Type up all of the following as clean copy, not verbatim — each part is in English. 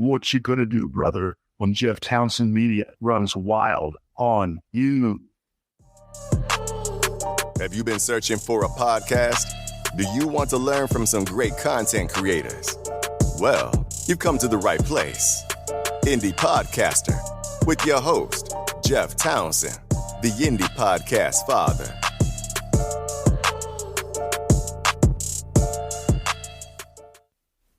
What you gonna do, brother, when Jeff Townsend Media runs wild on you? Have you been searching for a podcast? Do you want to learn from some great content creators? Well, you've come to the right place. Indie Podcaster with your host, Jeff Townsend, the Indie Podcast Father.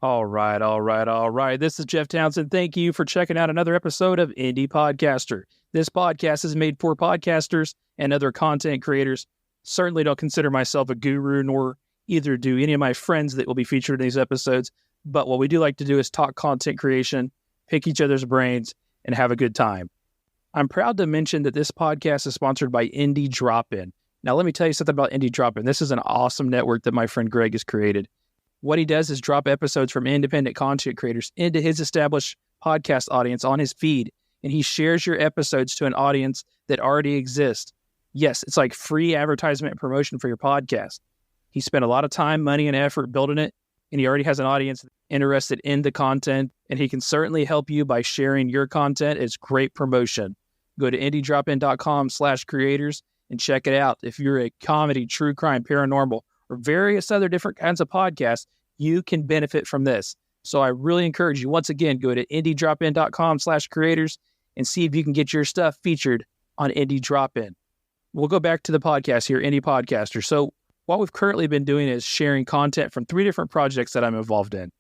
All right. This is Jeff Townsend. Thank you for checking out another episode of Indie Podcaster. This podcast is made for podcasters and other content creators. Certainly don't consider myself a guru, nor either do any of my friends that will be featured in these episodes. But what we do like to do is talk content creation, pick each other's brains, and have a good time. I'm proud to mention that this podcast is sponsored by Indie Drop-In. Now, let me tell you something about Indie Drop-In. This is an awesome network that my friend Greg has created. What he does is drop episodes from independent content creators into his established podcast audience on his feed, and he shares your episodes to an audience that already exists. Yes, it's like free advertisement and promotion for your podcast. He spent a lot of time, money, and effort building it, and he already has an audience interested in the content, and he can certainly help you by sharing your content. It's great promotion. Go to indiedropin.com/creators and check it out. If you're a comedy, true crime, paranormal, or various other different kinds of podcasts, you can benefit from this. So I really encourage you, once again, go to indiedropin.com/creators and see if you can get your stuff featured on Indie Drop-In. We'll go back to the podcast here, Indie Podcaster. So what we've currently been doing is sharing content from 3 different projects that I'm involved in.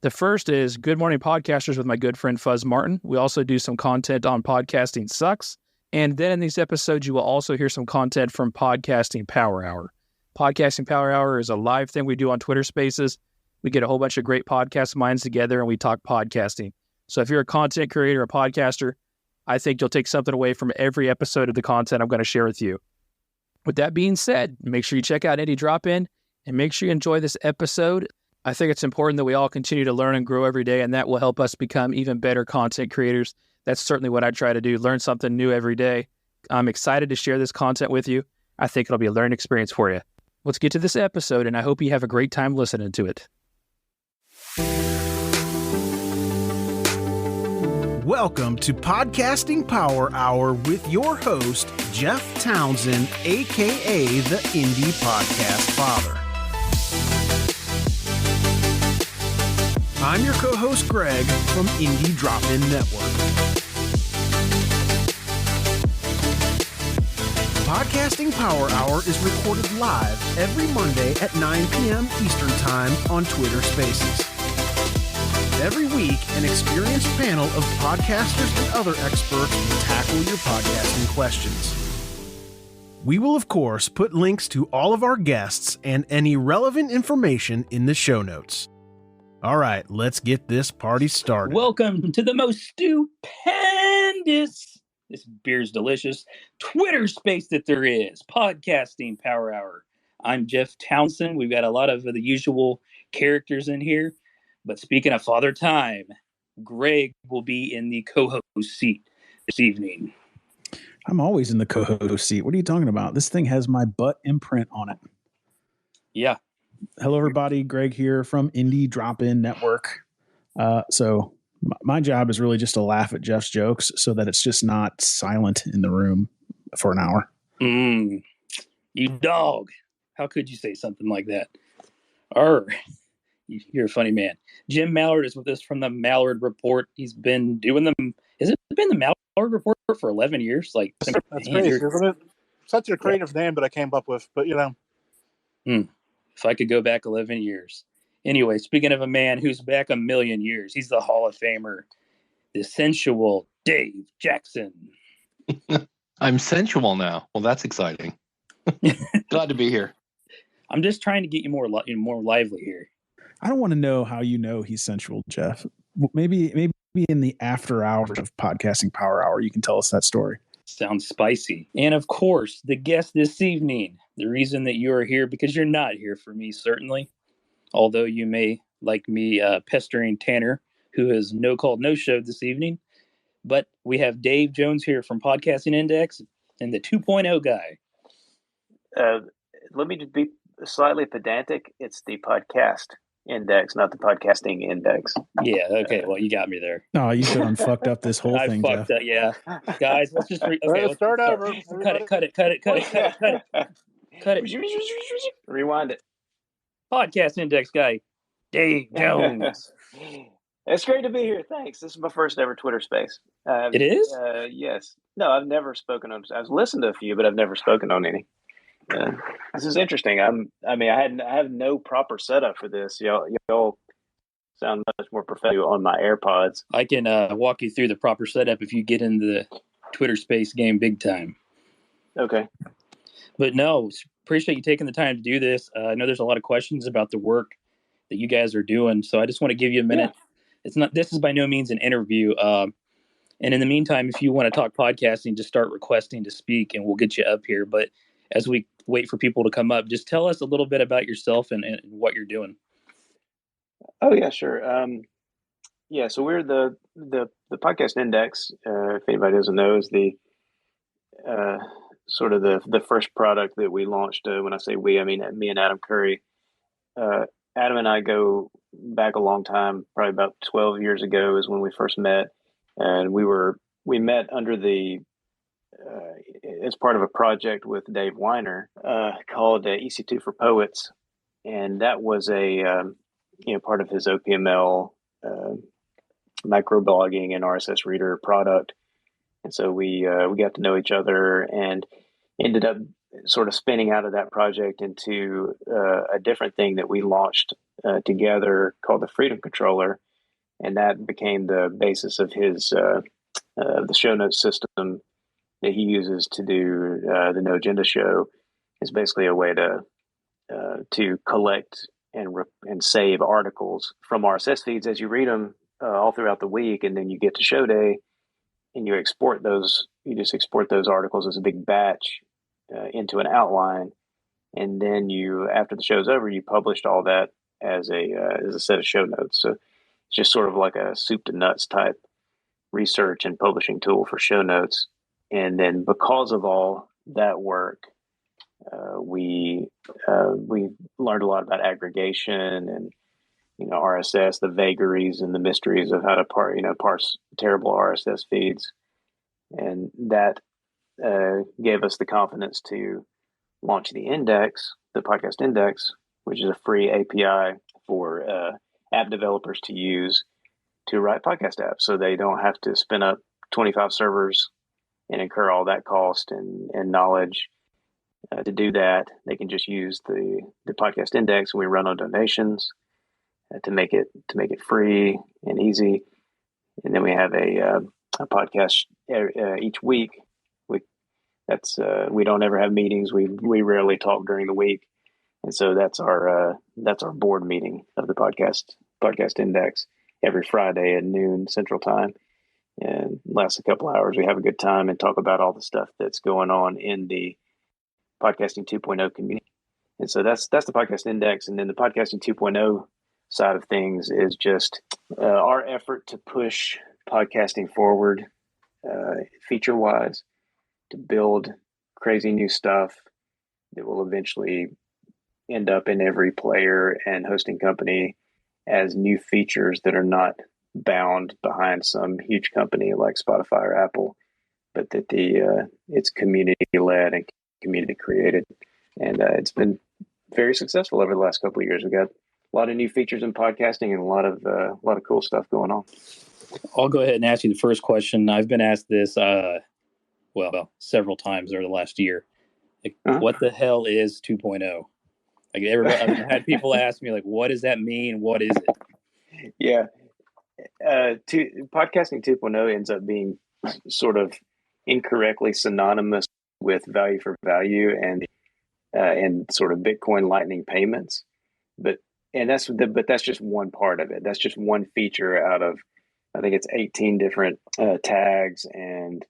The first is Good Morning Podcasters with my good friend Fuzz Martin. We also do some content on Podcasting Sucks. And then in these episodes, you will also hear some content from Podcasting Power Hour. Podcasting Power Hour is a live thing we do on Twitter Spaces. We get a whole bunch of great podcast minds together and we talk podcasting. So if you're a content creator, a podcaster, I think you'll take something away from every episode of the content I'm going to share with you. With that being said, make sure you check out Indie Drop-In and make sure you enjoy this episode. I think it's important that we all continue to learn and grow every day, and that will help us become even better content creators. That's certainly what I try to do, learn something new every day. I'm excited to share this content with you. I think it'll be a learning experience for you. Let's get to this episode, and I hope you have a great time listening to it. Welcome to Podcasting Power Hour with your host, Jeff Townsend, a.k.a. the Indie Podcast Father. I'm your co-host, Greg, from Indie Drop-In Network. Podcasting Power Hour is recorded live every Monday at 9 p.m. Eastern Time on Twitter Spaces. Every week, an experienced panel of podcasters and other experts will tackle your podcasting questions. We will, of course, put links to all of our guests and any relevant information in the show notes. All right, let's get this party started. Welcome to the most stupendous, this beer's delicious, Twitter space that there is, Podcasting Power Hour. I'm Jeff Townsend. We've got a lot of the usual characters in here. But speaking of Father Time, Greg will be in the co-host seat this evening. I'm always in the co-host seat. What are you talking about? This thing has my butt imprint on it. Yeah. Hello, everybody. Greg here from Indie Drop-In Network. So my job is really just to laugh at Jeff's jokes so that it's just not silent in the room for an hour. You dog. How could you say something like that? You're a funny man. Jim Mallard is with us from the Mallard Report. He's been doing them. Has it been the Mallard Report for 11 years? That's crazy, isn't it? Such a creative name that I came up with, but you know. If I could go back 11 years. Anyway, speaking of a man who's back a million years, he's the Hall of Famer, the sensual Dave Jackson. I'm sensual now. Well, that's exciting. Glad to be here. I'm just trying to get you more lively here. I don't want to know how you know he's sensual, Jeff. Maybe in the after hours of Podcasting Power Hour, you can tell us that story. Sounds spicy. And of course, the guest this evening, the reason that you are here, because you're not here for me, certainly. Although you may like me pestering Tanner, who has no-showed this evening. But we have Dave Jones here from Podcasting Index and the 2.0 guy. Let me be slightly pedantic. It's the podcast index, not the podcasting index. Yeah. Okay. Well, you got me there. No, you still done fucked up this whole I thing, fucked Jeff. up. Yeah, guys, let's just okay. Let's Let's start start. over. Cut it. Cut it. Cut it. Cut it. Cut it. Cut it. Cut it. Rewind it. Podcast index guy, Dave Jones. It's great to be here. Thanks. This is my first ever Twitter space. It is? Yes. No, I've never spoken on. I've listened to a few, but I've never spoken on any. This is interesting. I have no proper setup for this. Y'all sound much more professional on my AirPods. I can walk you through the proper setup if you get into the Twitter space game big time. Okay. But no, appreciate you taking the time to do this. I know there's a lot of questions about the work that you guys are doing, so I just want to give you a minute. Yeah. This is by no means an interview. And in the meantime, if you want to talk podcasting, just start requesting to speak and we'll get you up here. But as we wait for people to come up, just tell us a little bit about yourself and what you're doing. Oh yeah, sure. So we're the podcast index. If anybody doesn't know, is the sort of the first product that we launched. When I say we, I mean me and Adam Curry. Adam and I go back a long time, probably about 12 years ago is when we first met, and we met under the as part of a project with Dave Weiner called AECT for Poets, and that was a part of his OPML microblogging and RSS reader product. And so we got to know each other and ended up sort of spinning out of that project into a different thing that we launched together called the Freedom Controller. And that became the basis of his the show notes system that he uses to do the No Agenda show. Is basically a way to collect and save articles from RSS feeds as you read them all throughout the week, and then you get to show day and you export those. You just export those articles as a big batch into an outline, and then after the show's over, you published all that as a set of show notes. So it's just sort of like a soup to nuts type research and publishing tool for show notes. And then because of all that work, we learned a lot about aggregation and RSS, the vagaries and the mysteries of how to parse terrible RSS feeds, and that gave us the confidence to launch the index, the podcast index, which is a free API for app developers to use to write podcast apps, so they don't have to spin up 25 servers and incur all that cost and knowledge. To do that, they can just use the podcast index, and we run on donations to make it free and easy. And then we have a podcast each week. We don't ever have meetings. We rarely talk during the week, and so that's our board meeting of the podcast index every Friday at noon Central Time, and lasts a couple hours. We have a good time and talk about all the stuff that's going on in the Podcasting 2.0 community. And so that's the podcast index. And then the Podcasting 2.0 side of things is just our effort to push podcasting forward feature wise, to build crazy new stuff that will eventually end up in every player and hosting company as new features that are not bound behind some huge company like Spotify or Apple, but that it's community led and community created, and it's been very successful over the last couple of years. We got a lot of new features in podcasting and a lot of cool stuff going on. I'll go ahead and ask you the first question. I've been asked this several times over the last year. What the hell is 2.0? Like I've had people ask me, like, what does that mean? What is it? Yeah. Podcasting 2.0 ends up being sort of incorrectly synonymous with value for value and sort of Bitcoin Lightning payments, but that's just one part of it. That's just one feature out of, I think it's 18 different tags and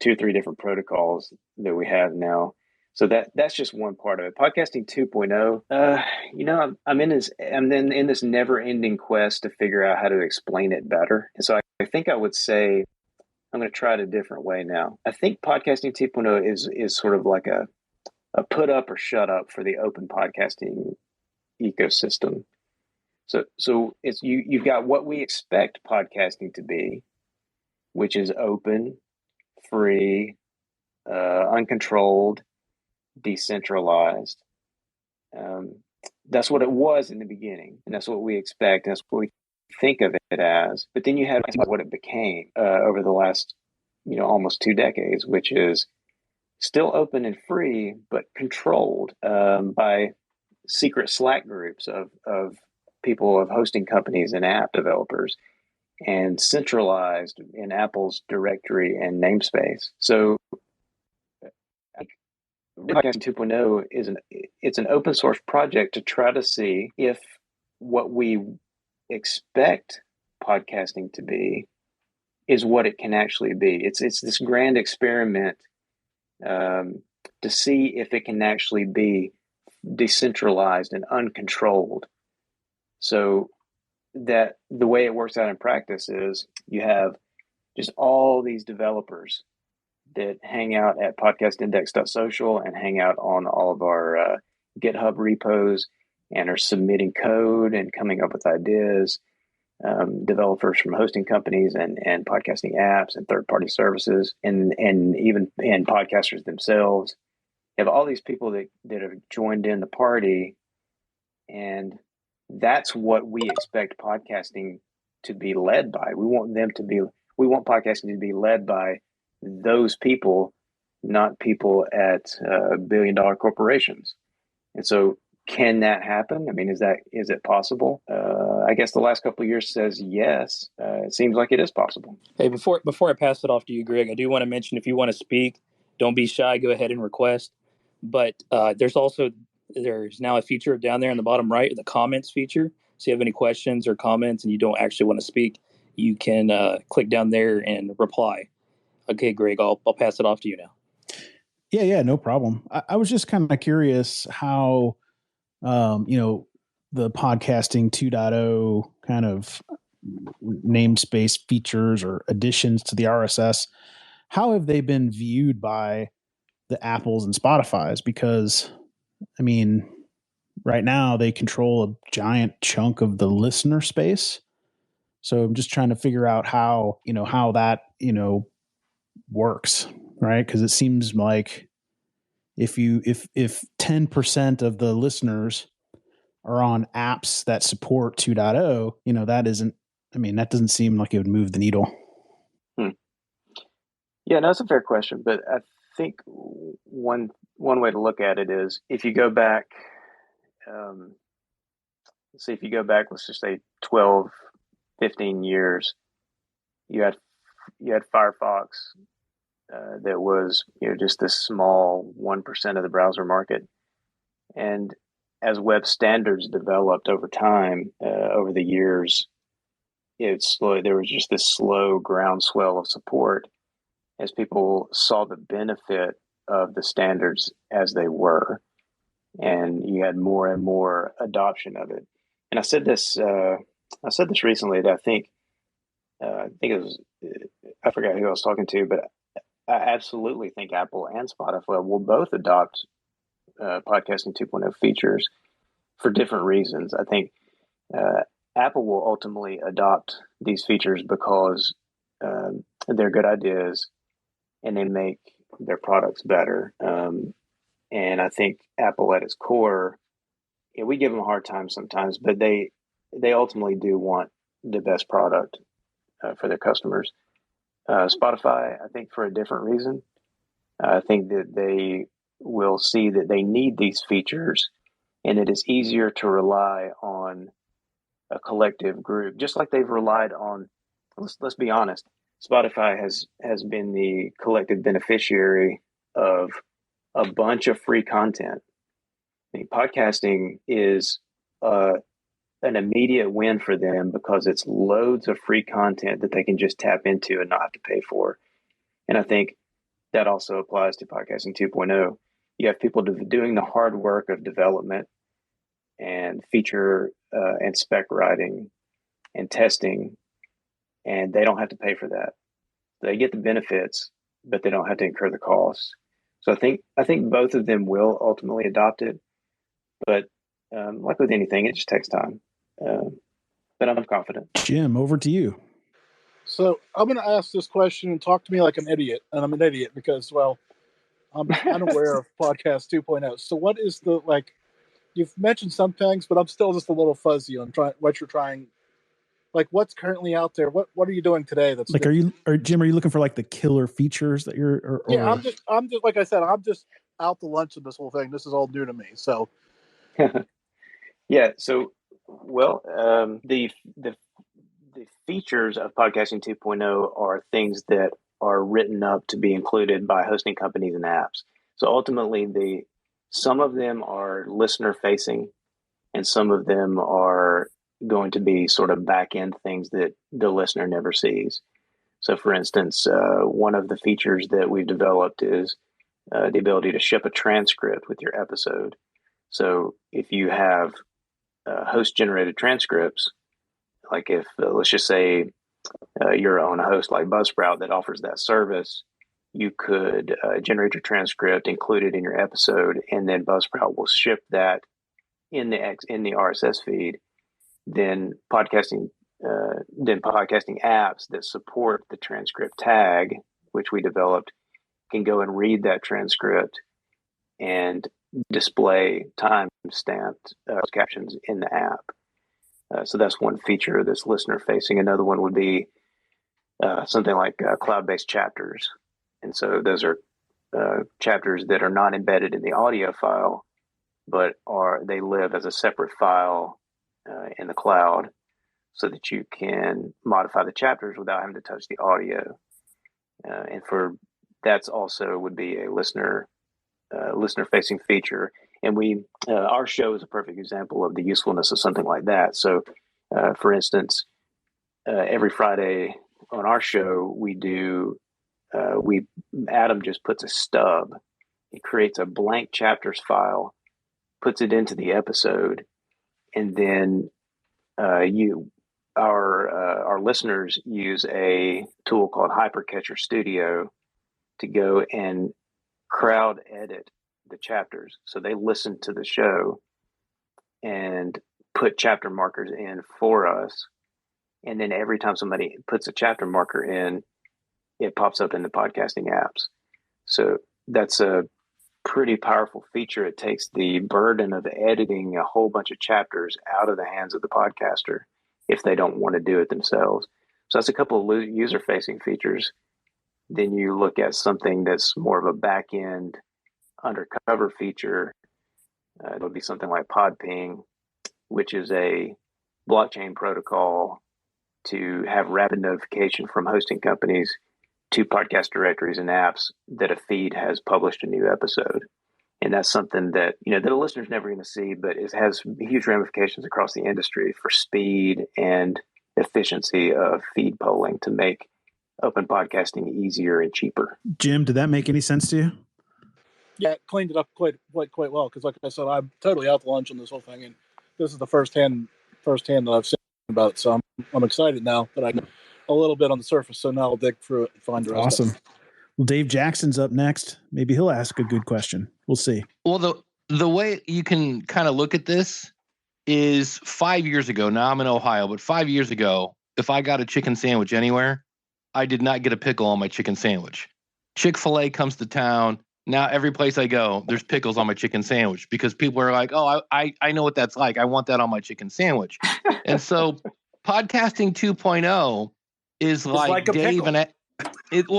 2 or 3 different protocols that we have now. So that's just one part of it. Podcasting 2.0, I'm in this never-ending quest to figure out how to explain it better. And so I think I would say I'm going to try it a different way now. I think Podcasting 2.0 is sort of like a put up or shut up for the open podcasting ecosystem. So it's you've got what we expect podcasting to be, which is open, free, uncontrolled, decentralized. That's what it was in the beginning, and that's what we expect. And that's what we think of it as. But then you have what it became over the last, almost 2 decades, which is still open and free, but controlled by secret Slack groups of people, of hosting companies and app developers, and centralized in Apple's directory and namespace. So Podcasting 2.0 it's an open source project to try to see if what we expect podcasting to be is what it can actually be. It's this grand experiment to see if it can actually be decentralized and uncontrolled. So that the way it works out in practice is you have just all these developers that hang out at podcastindex.social and hang out on all of our GitHub repos and are submitting code and coming up with ideas. Developers from hosting companies and podcasting apps and third-party services and even podcasters themselves. You have all these people that have joined in the party, and that's what we expect podcasting to be led by. We want podcasting to be led by those people, not people at billion-dollar corporations. And so, can that happen? I mean, is it possible? I guess the last couple of years says yes. It seems like it is possible. Hey, before I pass it off to you, Greg, I do want to mention, if you want to speak, don't be shy. Go ahead and request. But there's now a feature down there in the bottom right, the comments feature. So if you have any questions or comments and you don't actually want to speak, you can click down there and reply. Okay, Greg, I'll pass it off to you now. Yeah, no problem. I was just kind of curious how, the podcasting 2.0 kind of namespace features or additions to the RSS, how have they been viewed by the Apples and Spotifys? Because, I mean, right now they control a giant chunk of the listener space. So I'm just trying to figure out how that, works, right? Because it seems like if 10% of the listeners are on apps that support 2.0, that doesn't seem like it would move the needle. Yeah, no, that's a fair question. But I think one way to look at it is if you go back, let's just say 12, 15 years, you had Firefox that was just this small 1% of the browser market, and as web standards developed over time, over the years, there was just this slow groundswell of support as people saw the benefit of the standards as they were, and you had more and more adoption of it. And I said this recently that I think it was, I forgot who I was talking to, but I absolutely think Apple and Spotify will both adopt podcasting 2.0 features for different reasons. I think Apple will ultimately adopt these features because they're good ideas and they make their products better. And I think Apple at its core, we give them a hard time sometimes, but they ultimately do want the best product for their customers. Spotify, I think, for a different reason. I think that they will see that they need these features and it is easier to rely on a collective group, just like they've relied on, let's be honest, Spotify has been the collective beneficiary of a bunch of free content. I mean, podcasting is an immediate win for them because it's loads of free content that they can just tap into and not have to pay for. And I think that also applies to podcasting 2.0. You have people doing the hard work of development and feature and spec writing and testing, and they don't have to pay for that. They get the benefits, but they don't have to incur the costs. So I think both of them will ultimately adopt it, but like with anything, it just takes time. but I'm confident. Jim, over to you. So I'm going to ask this question and talk to me like an idiot, and I'm an idiot because, well, I'm unaware of podcast 2.0. So what is the, like, you've mentioned some things, but I'm still just a little fuzzy on what you're trying, like what's currently out there. What are you doing today? That's like, Jim, are you looking for like the killer features that you're, or yeah, I'm just, like I said, I'm just out to lunch in this whole thing. This is all new to me. So yeah. So, well, the features of podcasting 2.0 are things that are written up to be included by hosting companies and apps. So ultimately, some of them are listener facing, and some of them are going to be sort of back end things that the listener never sees. So, for instance, one of the features that we've developed is the ability to ship a transcript with your episode. So, if you have host generated transcripts, like if let's just say you're on a host like Buzzsprout that offers that service, you could generate your transcript, include it in your episode, and then Buzzsprout will ship that in the RSS feed. Then podcasting apps that support the transcript tag, which we developed, can go and read that transcript and display time-stamped captions in the app. So that's one feature that's listener-facing. Another one would be something like cloud-based chapters. And so those are chapters that are not embedded in the audio file, but they live as a separate file in the cloud, so that you can modify the chapters without having to touch the audio. And for that's also would be a listener-facing feature. And our show is a perfect example of the usefulness of something like that. So, for instance, every Friday on our show, Adam just puts a stub. He creates a blank chapters file, puts it into the episode, and then our listeners use a tool called Hypercatcher Studio to go and crowd edit the chapters. So they listen to the show and put chapter markers in for us. And then every time somebody puts a chapter marker in, it pops up in the podcasting apps. So that's a pretty powerful feature. It takes the burden of editing a whole bunch of chapters out of the hands of the podcaster if they don't want to do it themselves. So that's a couple of user-facing features. Then you look at something that's more of a back-end undercover feature. It would be something like PodPing, which is a blockchain protocol to have rapid notification from hosting companies to podcast directories and apps that a feed has published a new episode. And that's something that, that the listener's never going to see, but it has huge ramifications across the industry for speed and efficiency of feed polling to make open podcasting easier and cheaper. Jim, did that make any sense to you? Yeah, it cleaned it up quite well. Because like I said, I'm totally out to lunch on this whole thing, and this is the first hand that I've seen about it. So I'm excited now that I can a little bit on the surface. So now I'll dig through it and find the rest. Awesome. Well, Dave Jackson's up next. Maybe he'll ask a good question. We'll see. Well, the way you can kind of look at this is 5 years ago. Now I'm in Ohio, but 5 years ago, if I got a chicken sandwich anywhere, I did not get a pickle on my chicken sandwich. Chick-fil-A comes to town. Now every place I go, there's pickles on my chicken sandwich because people are like, oh, I know what that's like. I want that on my chicken sandwich. And so podcasting 2.0 is like Dave pickle. And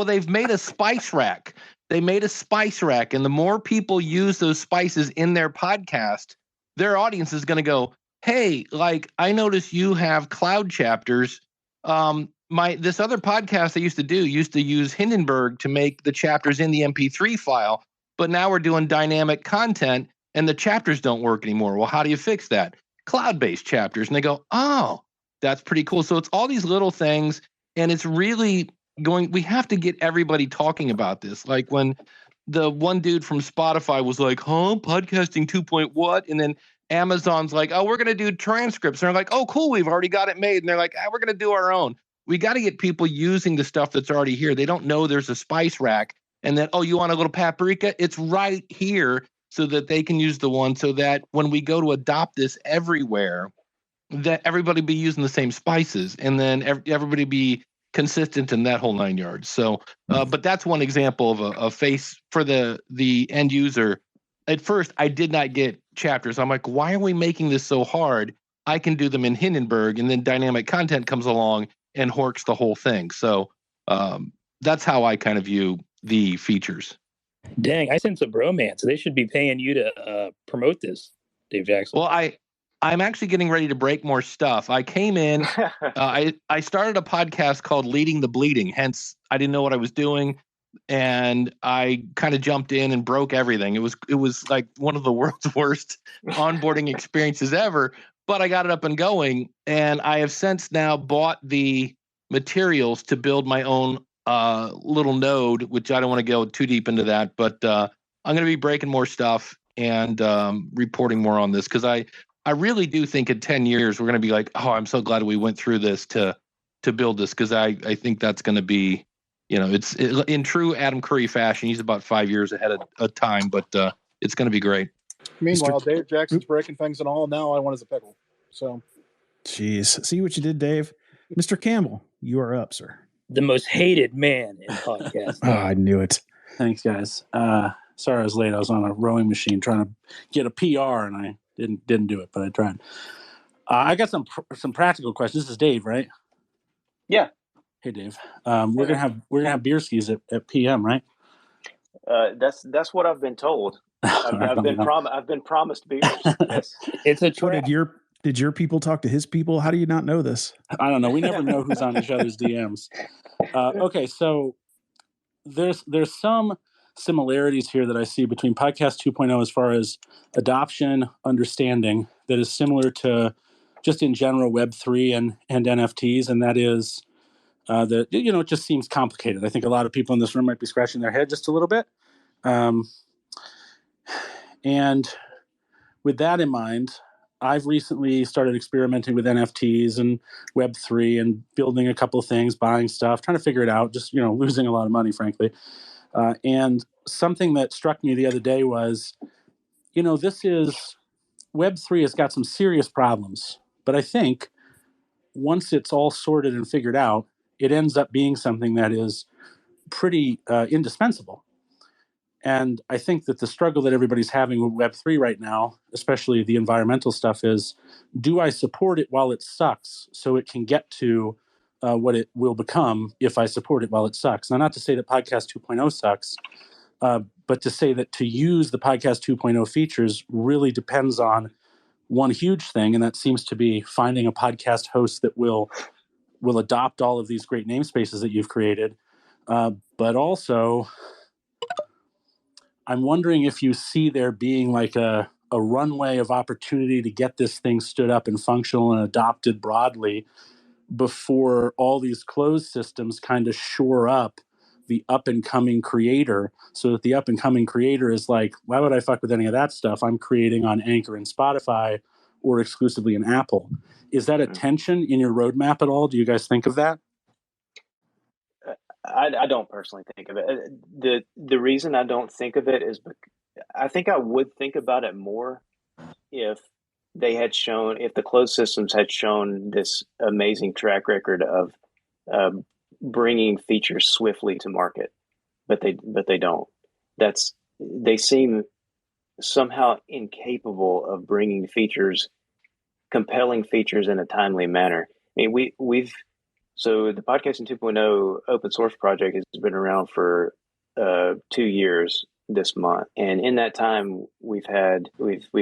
they've made a spice rack. They made a spice rack. And the more people use those spices in their podcast, their audience is going to go, hey, like I notice you have cloud chapters. This other podcast I used to use Hindenburg to make the chapters in the MP3 file, but now we're doing dynamic content and the chapters don't work anymore. Well, how do you fix that? Cloud-based chapters. And they go, oh, that's pretty cool. So it's all these little things, and it's really we have to get everybody talking about this. Like when the one dude from Spotify was like, podcasting 2. What? And then Amazon's like, oh, we're going to do transcripts. And they're like, oh, cool, we've already got it made. And they're like, we're going to do our own. We got to get people using the stuff that's already here. They don't know there's a spice rack. And then, oh, you want a little paprika? It's right here so that they can use the one so that when we go to adopt this everywhere, that everybody be using the same spices, and then everybody be consistent in that whole 9 yards. So, but that's one example of a face for the end user. At first, I did not get chapters. I'm like, why are we making this so hard? I can do them in Hindenburg, and then dynamic content comes along and horks the whole thing. So that's how I kind of view the features. Dang, I sense a bromance. They should be paying you to promote this, Dave Jackson. Well, I'm actually getting ready to break more stuff. I came in, I started a podcast called Leading the Bleeding. Hence, I didn't know what I was doing, and I kind of jumped in and broke everything. It was like one of the world's worst onboarding experiences ever. But I got it up and going, and I have since now bought the materials to build my own little node, which I don't want to go too deep into that. But I'm going to be breaking more stuff and reporting more on this, because I really do think in 10 years we're going to be like, oh, I'm so glad we went through this to build this, because I think that's going to be, it's in true Adam Curry fashion. He's about 5 years ahead of time, but it's going to be great. Meanwhile, Dave Jackson's breaking things and all. Now I want is a pickle. So, jeez, see what you did, Dave. Mr. Campbell, you are up, sir. The most hated man in podcasts. Oh, I knew it. Thanks, guys. Sorry I was late. I was on a rowing machine trying to get a PR, and I didn't do it, but I tried. I got some practical questions. This is Dave, right? Yeah. Hey, Dave. We're gonna have beer skis at PM, right? That's what I've been told. I've been promised beers. Yes. It's a trap. Did your people talk to his people? How do you not know this? I don't know. We never know who's on each other's DMs. Okay, so there's some similarities here that I see between Podcast 2.0 as far as adoption, understanding, that is similar to just in general Web3 and NFTs, and that is that it just seems complicated. I think a lot of people in this room might be scratching their head just a little bit. And with that in mind, I've recently started experimenting with NFTs and Web3 and building a couple of things, buying stuff, trying to figure it out, just, losing a lot of money, frankly. And something that struck me the other day was, this is Web3 has got some serious problems, but I think once it's all sorted and figured out, it ends up being something that is pretty indispensable. And I think that the struggle that everybody's having with Web3 right now, especially the environmental stuff, is, do I support it while it sucks so it can get to what it will become if I support it while it sucks? Now, not to say that Podcast 2.0 sucks, but to say that to use the Podcast 2.0 features really depends on one huge thing, and that seems to be finding a podcast host that will adopt all of these great namespaces that you've created. But also, I'm wondering if you see there being like a runway of opportunity to get this thing stood up and functional and adopted broadly before all these closed systems kind of shore up the up-and-coming creator, so that the up-and-coming creator is like, why would I fuck with any of that stuff? I'm creating on Anchor and Spotify or exclusively in Apple. Is that a tension in your roadmap at all? Do you guys think of that? I don't personally think of it. The reason I don't think of it is I think I would think about it more if if the closed systems had shown this amazing track record of bringing features swiftly to market, but they don't. They seem somehow incapable of bringing compelling features in a timely manner. I mean, so the Podcasting 2.0 open source project has been around for 2 years this month, and in that time we've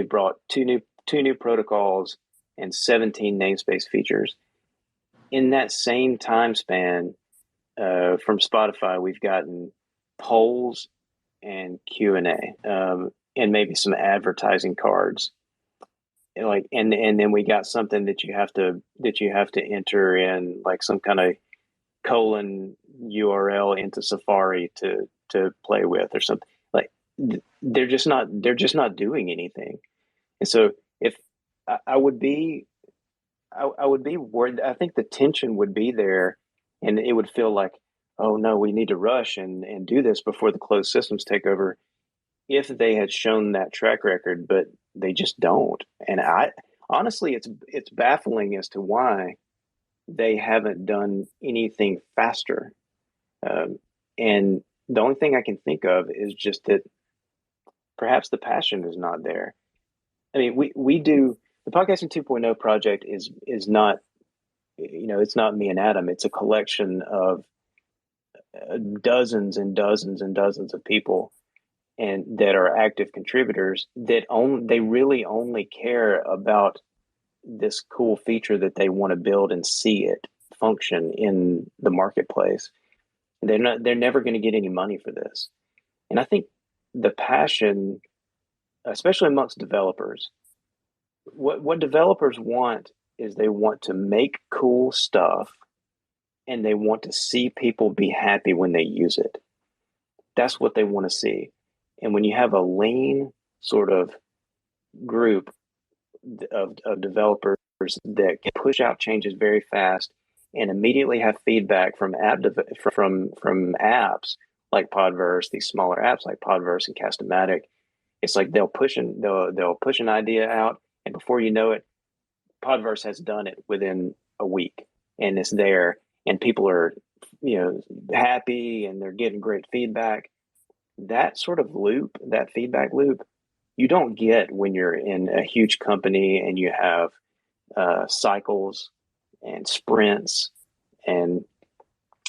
brought two new protocols and 17 namespace features. In that same time span, from Spotify, we've gotten polls and Q&A, and maybe some advertising cards. And then we got something that you have to enter in, like some kind of colon URL into Safari to play with or something. Like they're just not doing anything. And so if I would be worried, I think the tension would be there, and it would feel like, oh no, we need to rush and do this before the closed systems take over, if they had shown that track record, but they just don't. And honestly, it's baffling as to why they haven't done anything faster. And the only thing I can think of is just that perhaps the passion is not there. I mean, we do the Podcasting 2.0 project is not, it's not me and Adam. It's a collection of dozens and dozens and dozens of people and that are active contributors that they really only care about this cool feature that they want to build and see it function in the marketplace. They're never going to get any money for this. And I think the passion, especially amongst developers, what developers want is they want to make cool stuff and they want to see people be happy when they use it. That's what they want to see. And when you have a lean sort of group of developers that can push out changes very fast and immediately have feedback from from apps like Podverse, these smaller apps like Podverse and Cast-O-Matic, it's like they'll push an idea out, and before you know it, Podverse has done it within a week, and it's there, and people are happy, and they're getting great feedback. That sort of loop, that feedback loop, you don't get when you're in a huge company and you have cycles and sprints and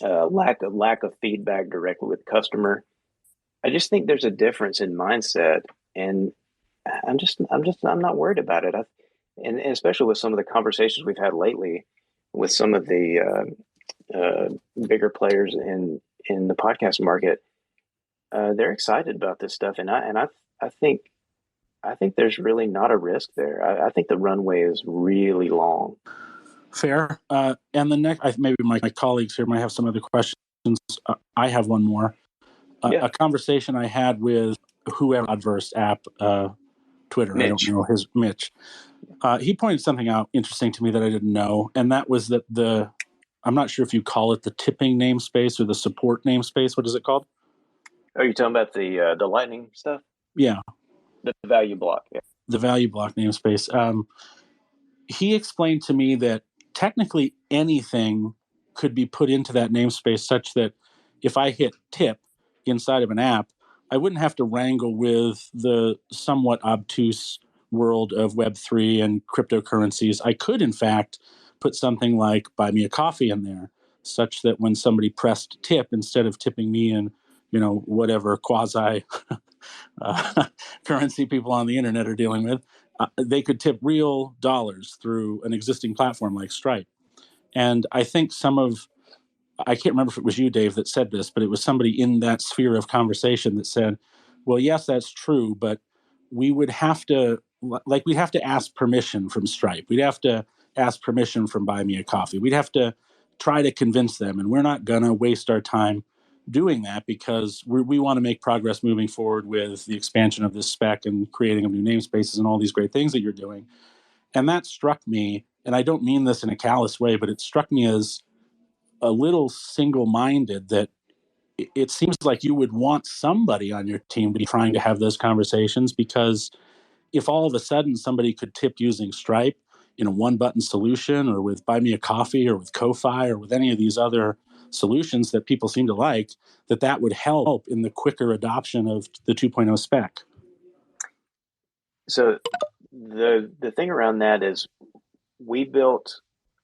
lack of feedback directly with customer. I just think there's a difference in mindset, and I'm not worried about it. And especially with some of the conversations we've had lately with some of the bigger players in the podcast market, they're excited about this stuff, and I think there's really not a risk there. I think the runway is really long. Fair. And the next, maybe my colleagues here might have some other questions. I have one more. A conversation I had with whoever Adverse app, Twitter, Mitch. I don't know, Mitch. He pointed something out interesting to me that I didn't know, and that was that I'm not sure if you call it the tipping namespace or the support namespace. What is it called? Are you talking about the Lightning stuff? Yeah. The value block. Yeah. The value block namespace. He explained to me that technically anything could be put into that namespace such that if I hit tip inside of an app, I wouldn't have to wrangle with the somewhat obtuse world of Web3 and cryptocurrencies. I could, in fact, put something like buy me a coffee in there, such that when somebody pressed tip, instead of tipping me in, whatever quasi currency people on the internet are dealing with, they could tip real dollars through an existing platform like Stripe. And I think I can't remember if it was you, Dave, that said this, but it was somebody in that sphere of conversation that said, well, yes, that's true, but we'd have to ask permission from Stripe. We'd have to ask permission from Buy Me a Coffee. We'd have to try to convince them, and we're not going to waste our time doing that because we want to make progress moving forward with the expansion of this spec and creating of new namespaces and all these great things that you're doing. And that struck me, and I don't mean this in a callous way, but it struck me as a little single-minded that it seems like you would want somebody on your team to be trying to have those conversations, because if all of a sudden somebody could tip using Stripe in a one-button solution or with Buy Me a Coffee or with Ko-Fi or with any of these other solutions that people seem to like, that would help in the quicker adoption of the 2.0 spec. So the thing around that is we built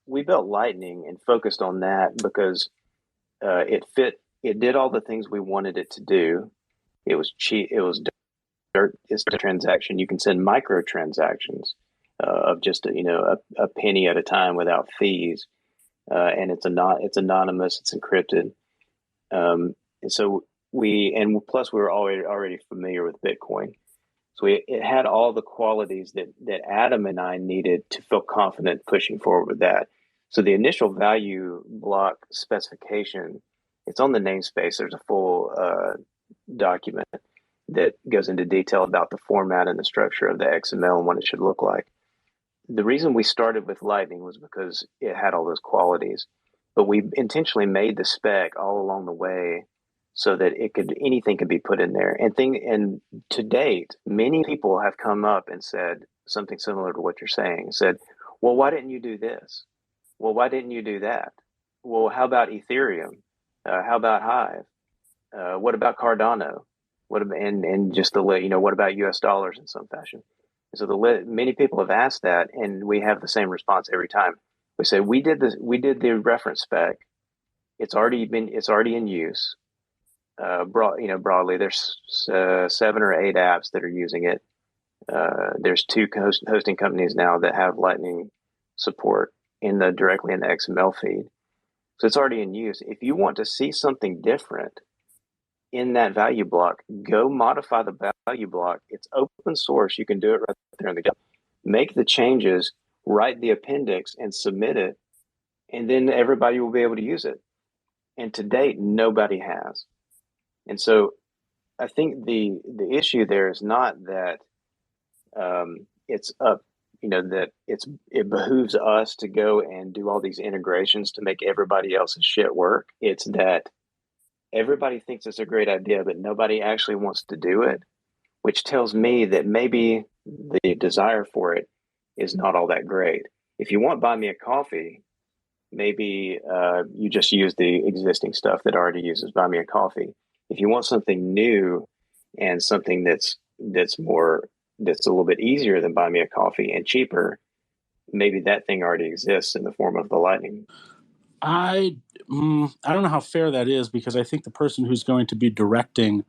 Lightning and focused on that because it did all the things we wanted it to do. It was cheap. It was it's a transaction. You can send micro transactions of just a penny at a time without fees, and it's anonymous. It's encrypted, and so plus we were already familiar with Bitcoin, so it had all the qualities that Adam and I needed to feel confident pushing forward with that. So the initial value block specification, it's on the namespace. There's a full document that goes into detail about the format and the structure of the XML and what it should look like. The reason we started with Lightning was because it had all those qualities, but we intentionally made the spec all along the way so that anything could be put in there. And to date, many people have come up and said, something similar to what you're saying. Said, well, why didn't you do this? Well, why didn't you do that? Well, how about Ethereum? How about Hive? What about Cardano? And just what about US dollars in some fashion? So many people have asked that, and we have the same response every time. We say we did the reference spec. It's already in use. Broadly, there's 7 or 8 apps that are using it. There's 2 hosting companies now that have Lightning support directly in the XML feed. So it's already in use. If you want to see something different in that value block, go modify the value block. It's open source. You can do it right there in the GitHub. Make the changes, write the appendix, and submit it, and then everybody will be able to use it. And to date, nobody has. And so I think the issue there is not that it's up, that it behooves us to go and do all these integrations to make everybody else's shit work. It's that everybody thinks it's a great idea, but nobody actually wants to do it, which tells me that maybe the desire for it is not all that great. If you want Buy Me a Coffee, maybe you just use the existing stuff that already uses Buy Me a Coffee. If you want something new and something that's a little bit easier than Buy Me a Coffee and cheaper, maybe that thing already exists in the form of the Lightning. I don't know how fair that is, because I think the person who's going to be directing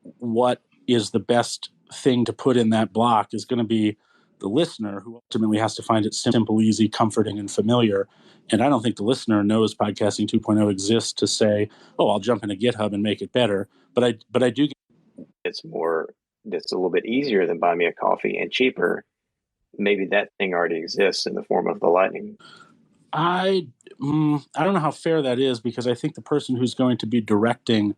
what is the best thing to put in that block is going to be the listener, who ultimately has to find it simple, easy, comforting, and familiar. And I don't think the listener knows Podcasting 2.0 exists to say, oh, I'll jump into GitHub and make it better. But I do. That's a little bit easier than Buy Me a Coffee and cheaper. Maybe that thing already exists in the form of the Lightning. I don't know how fair that is, because I think the person who's going to be directing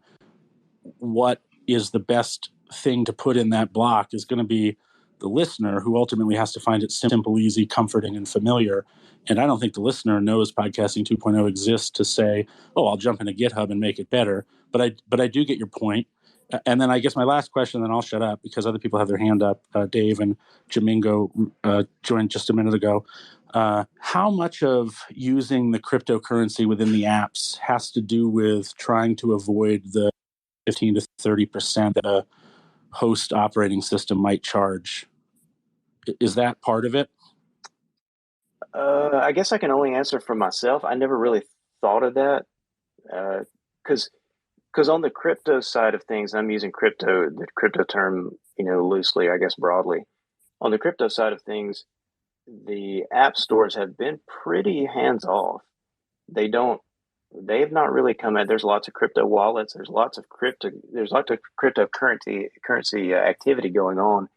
what is the best thing to put in that block is going to be the listener, who ultimately has to find it simple, easy, comforting, and familiar. And I don't think the listener knows Podcasting 2.0 exists to say, oh, I'll jump into GitHub and make it better. But I do get your point. And then I guess my last question, then I'll shut up because other people have their hand up. Dave and Jamingo joined just a minute ago. How much of using the cryptocurrency within the apps has to do with trying to avoid the 15 to 30% that a host operating system might charge? Is that part of it? I guess I can only answer for myself. I never really thought of that because on the crypto side of things, I'm using the crypto term, loosely, I guess broadly. On the crypto side of things, the app stores have been pretty hands off. They've not really come at. There's lots of crypto wallets. There's lots of cryptocurrency activity going on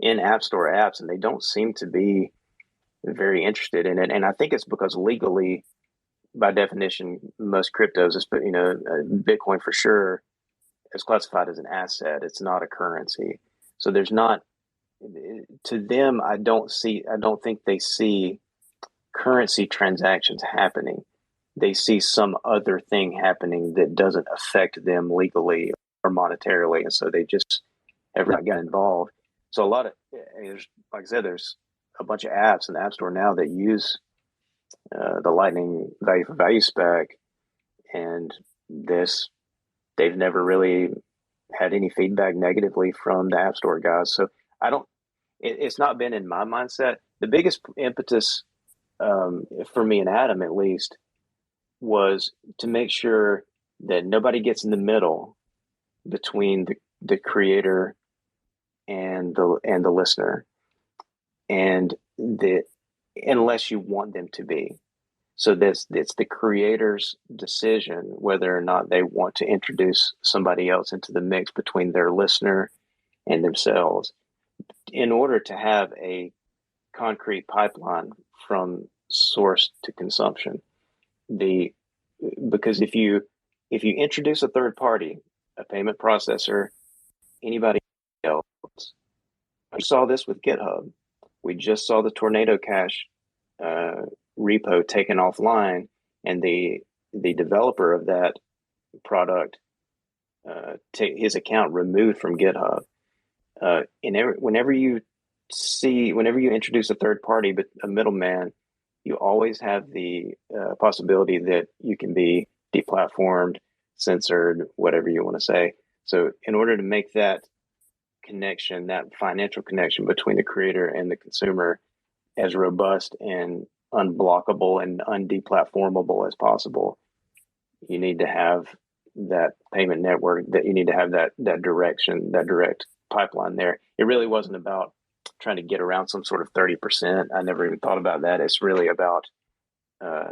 in app store apps, and they don't seem to be very interested in it. And I think it's because legally, by definition, most cryptos, Bitcoin for sure, is classified as an asset. It's not a currency. So there's not, to them, I don't think they see currency transactions happening. They see some other thing happening that doesn't affect them legally or monetarily. And so they just have not got involved. So a lot of, like I said, there's a bunch of apps in the App Store now that use the Lightning value for value spec, and they've never really had any feedback negatively from the App Store guys. So it's not been in my mindset. The biggest impetus for me and Adam, at least, was to make sure that nobody gets in the middle between the creator and the listener, and unless you want them to be. So it's the creator's decision whether or not they want to introduce somebody else into the mix between their listener and themselves, in order to have a concrete pipeline from source to consumption. Because if you introduce a third party, a payment processor, anybody else, we saw this with GitHub. We just saw the Tornado Cash repo taken offline, and the developer of that product his account removed from GitHub. Whenever you see, whenever you introduce a third party, but a middleman, you always have the possibility that you can be deplatformed, censored, whatever you want to say. So in order to make that connection, that financial connection between the creator and the consumer as robust and unblockable and undeplatformable as possible, you need to have that payment network, that you need to have that direct pipeline there. It really wasn't about trying to get around some sort of 30%. I never even thought about that. It's really about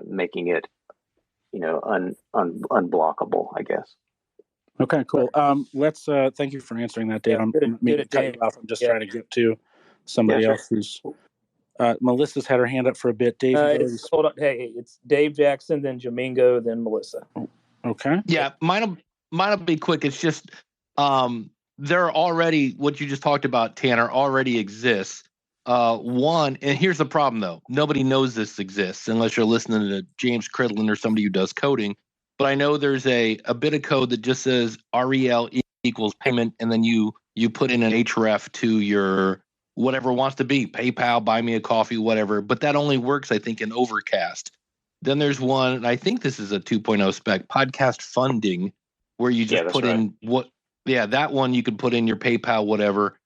making it, unblockable, I guess. Okay, cool. Let's thank you for answering that, Dave. I'm just trying to get to somebody else who's Melissa's had her hand up for a bit. Dave, hold on. Hey, it's Dave Jackson, then Jamingo, then Melissa. Okay. Yeah, mine'll be quick. It's just there are already, what you just talked about, Tanner, already exists. One, and here's the problem though. Nobody knows this exists unless you're listening to James Cridlin or somebody who does coding. But I know there's a bit of code that just says REL equals payment, and then you put in an href to your whatever it wants to be, PayPal, buy me a coffee, whatever. But that only works, I think, in Overcast. Then there's one, and I think this is a 2.0 spec, podcast funding, where you just put in that one you could put in your PayPal, whatever.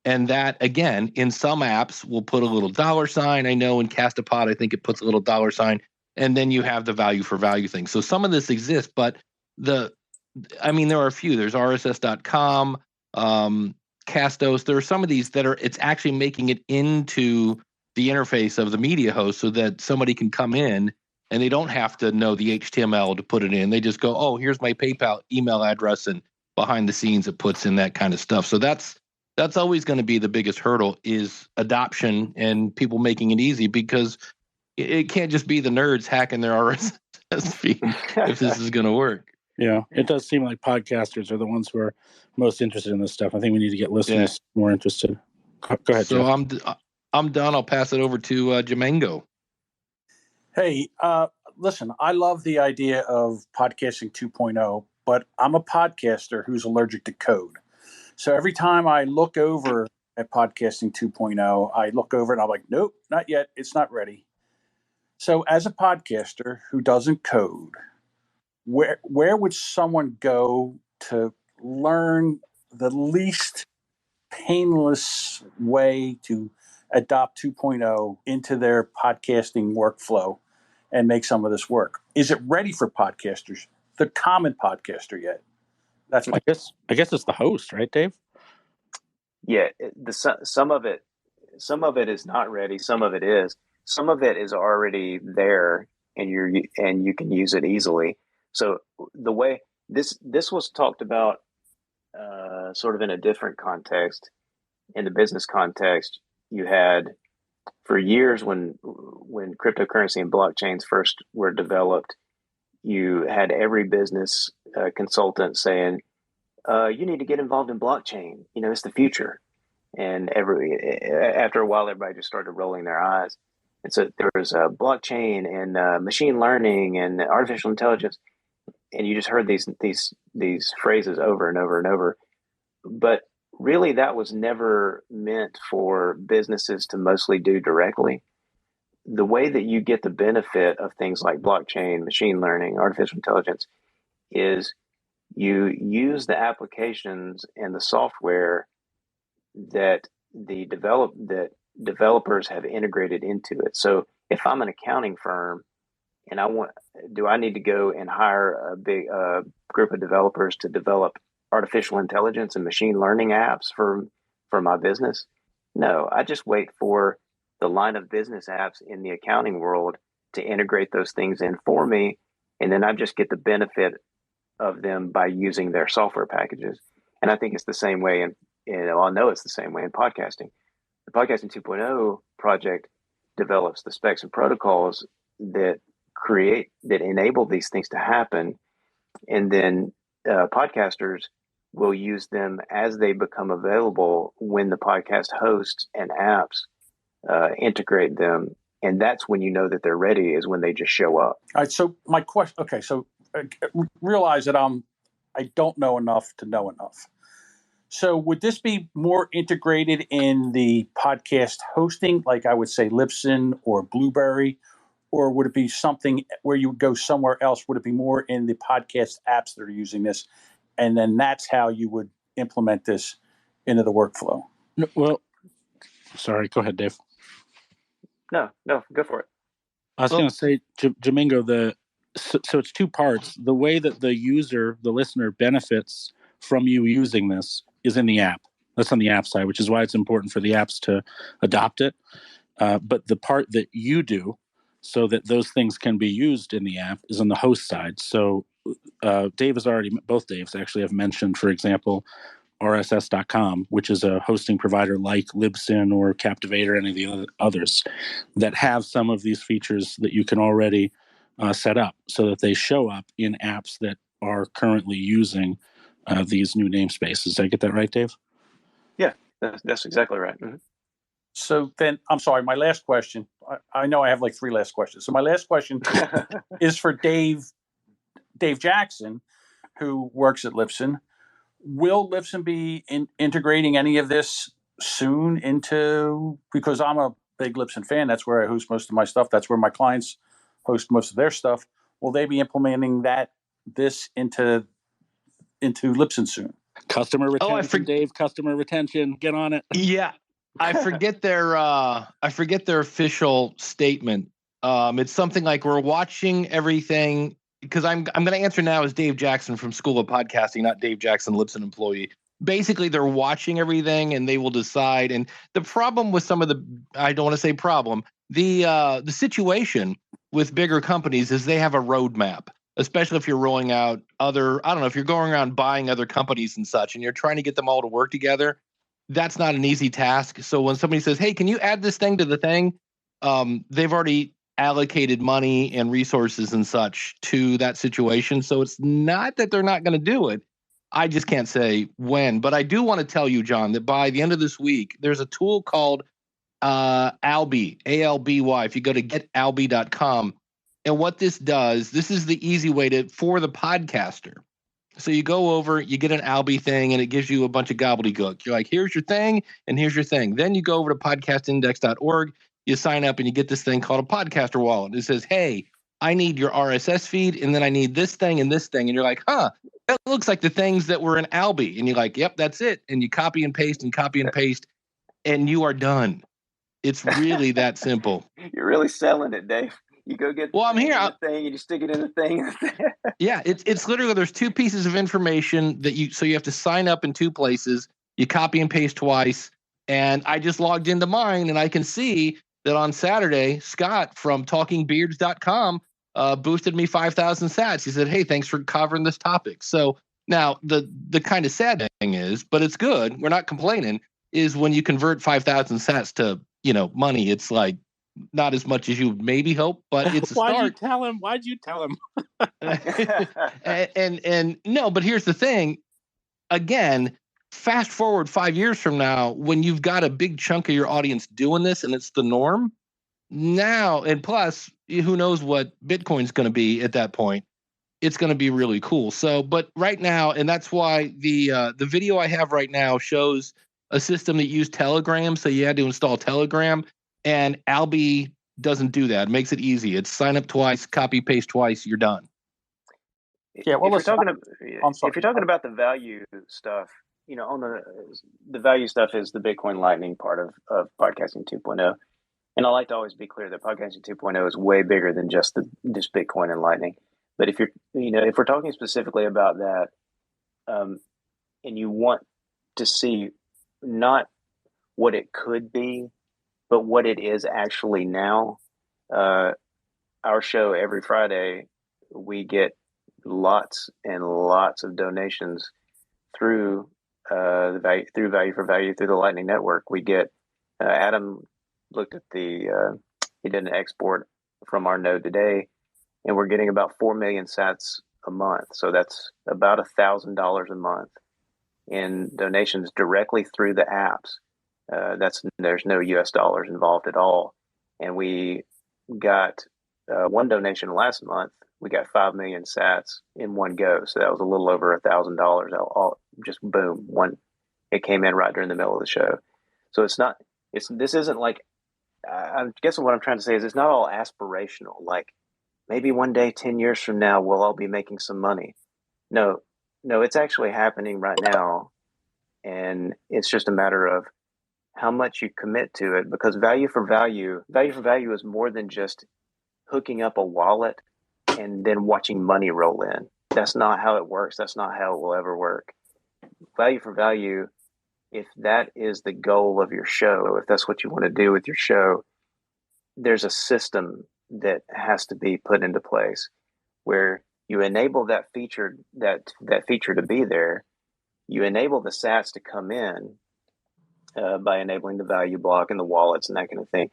And that, again, in some apps will put a little $sign. I know in Castapod, I think it puts a little $sign. And then you have the value for value thing. So some of this exists, but there are a few. There's RSS.com, Castos. There are some of these that it's actually making it into the interface of the media host so that somebody can come in and they don't have to know the HTML to put it in. They just go, oh, here's my PayPal email address, and behind the scenes it puts in that kind of stuff. So that's always going to be the biggest hurdle, is adoption and people making it easy, because it can't just be the nerds hacking their RSS feed if this is going to work. Yeah, it does seem like podcasters are the ones who are most interested in this stuff. I think we need to get listeners more interested. Go ahead, so Jeff. I'm done. I'll pass it over to Jamingo. Hey, listen, I love the idea of podcasting 2.0, but I'm a podcaster who's allergic to code. So every time I look over at podcasting 2.0, I look over and I'm like, nope, not yet. It's not ready. So as a podcaster who doesn't code, where would someone go to learn the least painless way to adopt 2.0 into their podcasting workflow and make some of this work? Is it ready for podcasters, the common podcaster, yet? That's my I guess it's the host, right, Dave? Yeah, some of it is not ready. Some of it is. Some of it is already there, and you can use it easily. So the way this was talked about, sort of in a different context, in the business context, you had for years when cryptocurrency and blockchains first were developed, you had every business consultant saying, you need to get involved in blockchain. It's the future. And after a while, everybody just started rolling their eyes. And so there was blockchain and machine learning and artificial intelligence, and you just heard these phrases over and over and over. But really, that was never meant for businesses to mostly do directly. The way that you get the benefit of things like blockchain, machine learning, artificial intelligence is you use the applications and the software that developers have integrated into it. So if I'm an accounting firm and do I need to go and hire a big group of developers to develop artificial intelligence and machine learning apps for my business? No, I just wait for the line of business apps in the accounting world to integrate those things in for me, and then I just get the benefit of them by using their software packages. And I think it's the same way I know it's the same way in podcasting. The Podcasting 2.0 project develops the specs and protocols that enable these things to happen. And then podcasters will use them as they become available when the podcast hosts and apps integrate them. And that's when you know that they're ready, is when they just show up. All right. So my question, okay. So realize that I don't know enough to know enough. So would this be more integrated in the podcast hosting, like I would say Libsyn or Blueberry, or would it be something where you would go somewhere else? Would it be more in the podcast apps that are using this, and then that's how you would implement this into the workflow? Well, sorry, go ahead, Dave. No, go for it. I was going to say, Jamingo, so it's two parts. The way that the user, the listener, benefits from you using this is in the app. That's on the app side, which is why it's important for the apps to adopt it. But the part that you do so that those things can be used in the app is on the host side. So both Daves actually have mentioned, for example, RSS.com, which is a hosting provider like Libsyn or Captivate or any of the others that have some of these features that you can already set up so that they show up in apps that are currently using these new namespaces. Did I get that right, Dave? Yeah, that's exactly right. Mm-hmm. So then, I'm sorry, my last question, I know I have like 3 last questions. So my last question is for Dave Jackson, who works at Libsyn. Will Libsyn be integrating any of this soon because I'm a big Libsyn fan. That's where I host most of my stuff. That's where my clients host most of their stuff. Will they be implementing this into Libsyn soon? Customer retention, Dave, customer retention. Get on it. Yeah. I forget their official statement. It's something like we're watching everything, because I'm going to answer now as Dave Jackson from School of Podcasting, not Dave Jackson, Libsyn employee. Basically, they're watching everything and they will decide. And the problem with I don't want to say problem, the situation with bigger companies is they have a roadmap, especially if you're rolling out I don't know, if you're going around buying other companies and such, and you're trying to get them all to work together. That's not an easy task. So when somebody says, hey, can you add this thing to the thing? They've already allocated money and resources and such to that situation. So it's not that they're not going to do it. I just can't say when. But I do want to tell you, John, that by the end of this week, there's a tool called Alby, ALBY. If you go to getalby.com. And what this does, this is the easy way for the podcaster. So you go over, you get an Alby thing, and it gives you a bunch of gobbledygook. You're like, here's your thing, and here's your thing. Then you go over to podcastindex.org, you sign up, and you get this thing called a podcaster wallet. It says, hey, I need your RSS feed, and then I need this thing and this thing. And you're like, that looks like the things that were in Alby. And you're like, yep, that's it. And you copy and paste, and you are done. It's really that simple. You're really selling it, Dave. You go get I'm here. The thing and you stick it in the thing. Yeah, it's literally, there's 2 pieces of information so you have to sign up in 2 places. You copy and paste twice. And I just logged into mine, and I can see that on Saturday, Scott from talkingbeards.com boosted me 5,000 sats. He said, hey, thanks for covering this topic. So now the kind of sad thing is, but it's good, we're not complaining, is when you convert 5,000 sats to, money, it's like, not as much as you would maybe hope, but it's a start. Why'd you tell him? and no, but here's the thing. Again, fast forward 5 years from now, when you've got a big chunk of your audience doing this and it's the norm now, and plus, who knows what Bitcoin's going to be at that point. It's going to be really cool. So, but right now, and that's why the video I have right now shows a system that used Telegram. So you had to install Telegram. And Alby doesn't do that. It makes it easy. It's sign up twice, copy paste twice, you're done. Yeah, well, if you're talking about the value stuff, on the value stuff is the Bitcoin Lightning part of podcasting 2.0. And I like to always be clear that podcasting 2.0 is way bigger than just Bitcoin and Lightning. But if we're talking specifically about that, and you want to see not what it could be, but what it is actually now, our show every Friday, we get lots and lots of donations through Value for Value through the Lightning Network. We get Adam looked at he did an export from our node today, and we're getting about 4 million sats a month. So that's about $1,000 a month in donations directly through the apps. There's no US dollars involved at all. And we got one donation last month. We got 5 million sats in one go. So that was a little over $1,000. All just boom, it came in right during the middle of the show. So this isn't like, I guess what I'm trying to say is it's not all aspirational. Like maybe one day, 10 years from now, we'll all be making some money. No, it's actually happening right now. And it's just a matter of how much you commit to it, because value for value is more than just hooking up a wallet and then watching money roll in. That's not how it works. That's not how it will ever work. Value for value, if that is the goal of your show, if that's what you want to do with your show, there's a system that has to be put into place where you enable that feature to be there. You enable the sats to come in by enabling the value block and the wallets and that kind of thing.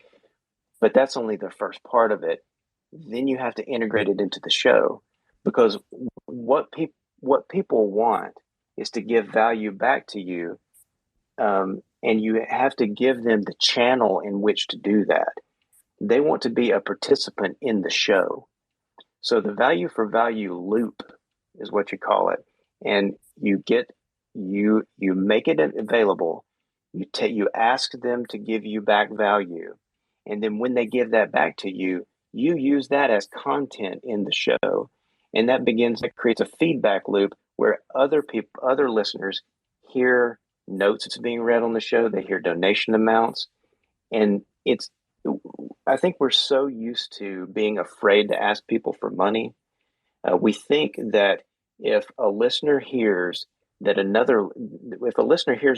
But that's only the first part of it. Then you have to integrate it into the show, because what people want is to give value back to you, and you have to give them the channel in which to do that. They want to be a participant in the show. So the value for value loop is what you call it, and you make it available. You ask them to give you back value, and then when they give that back to you, you use that as content in the show, and that creates a feedback loop where other listeners hear notes that's being read on the show. They hear donation amounts, and I think we're so used to being afraid to ask people for money. We think that if a listener hears a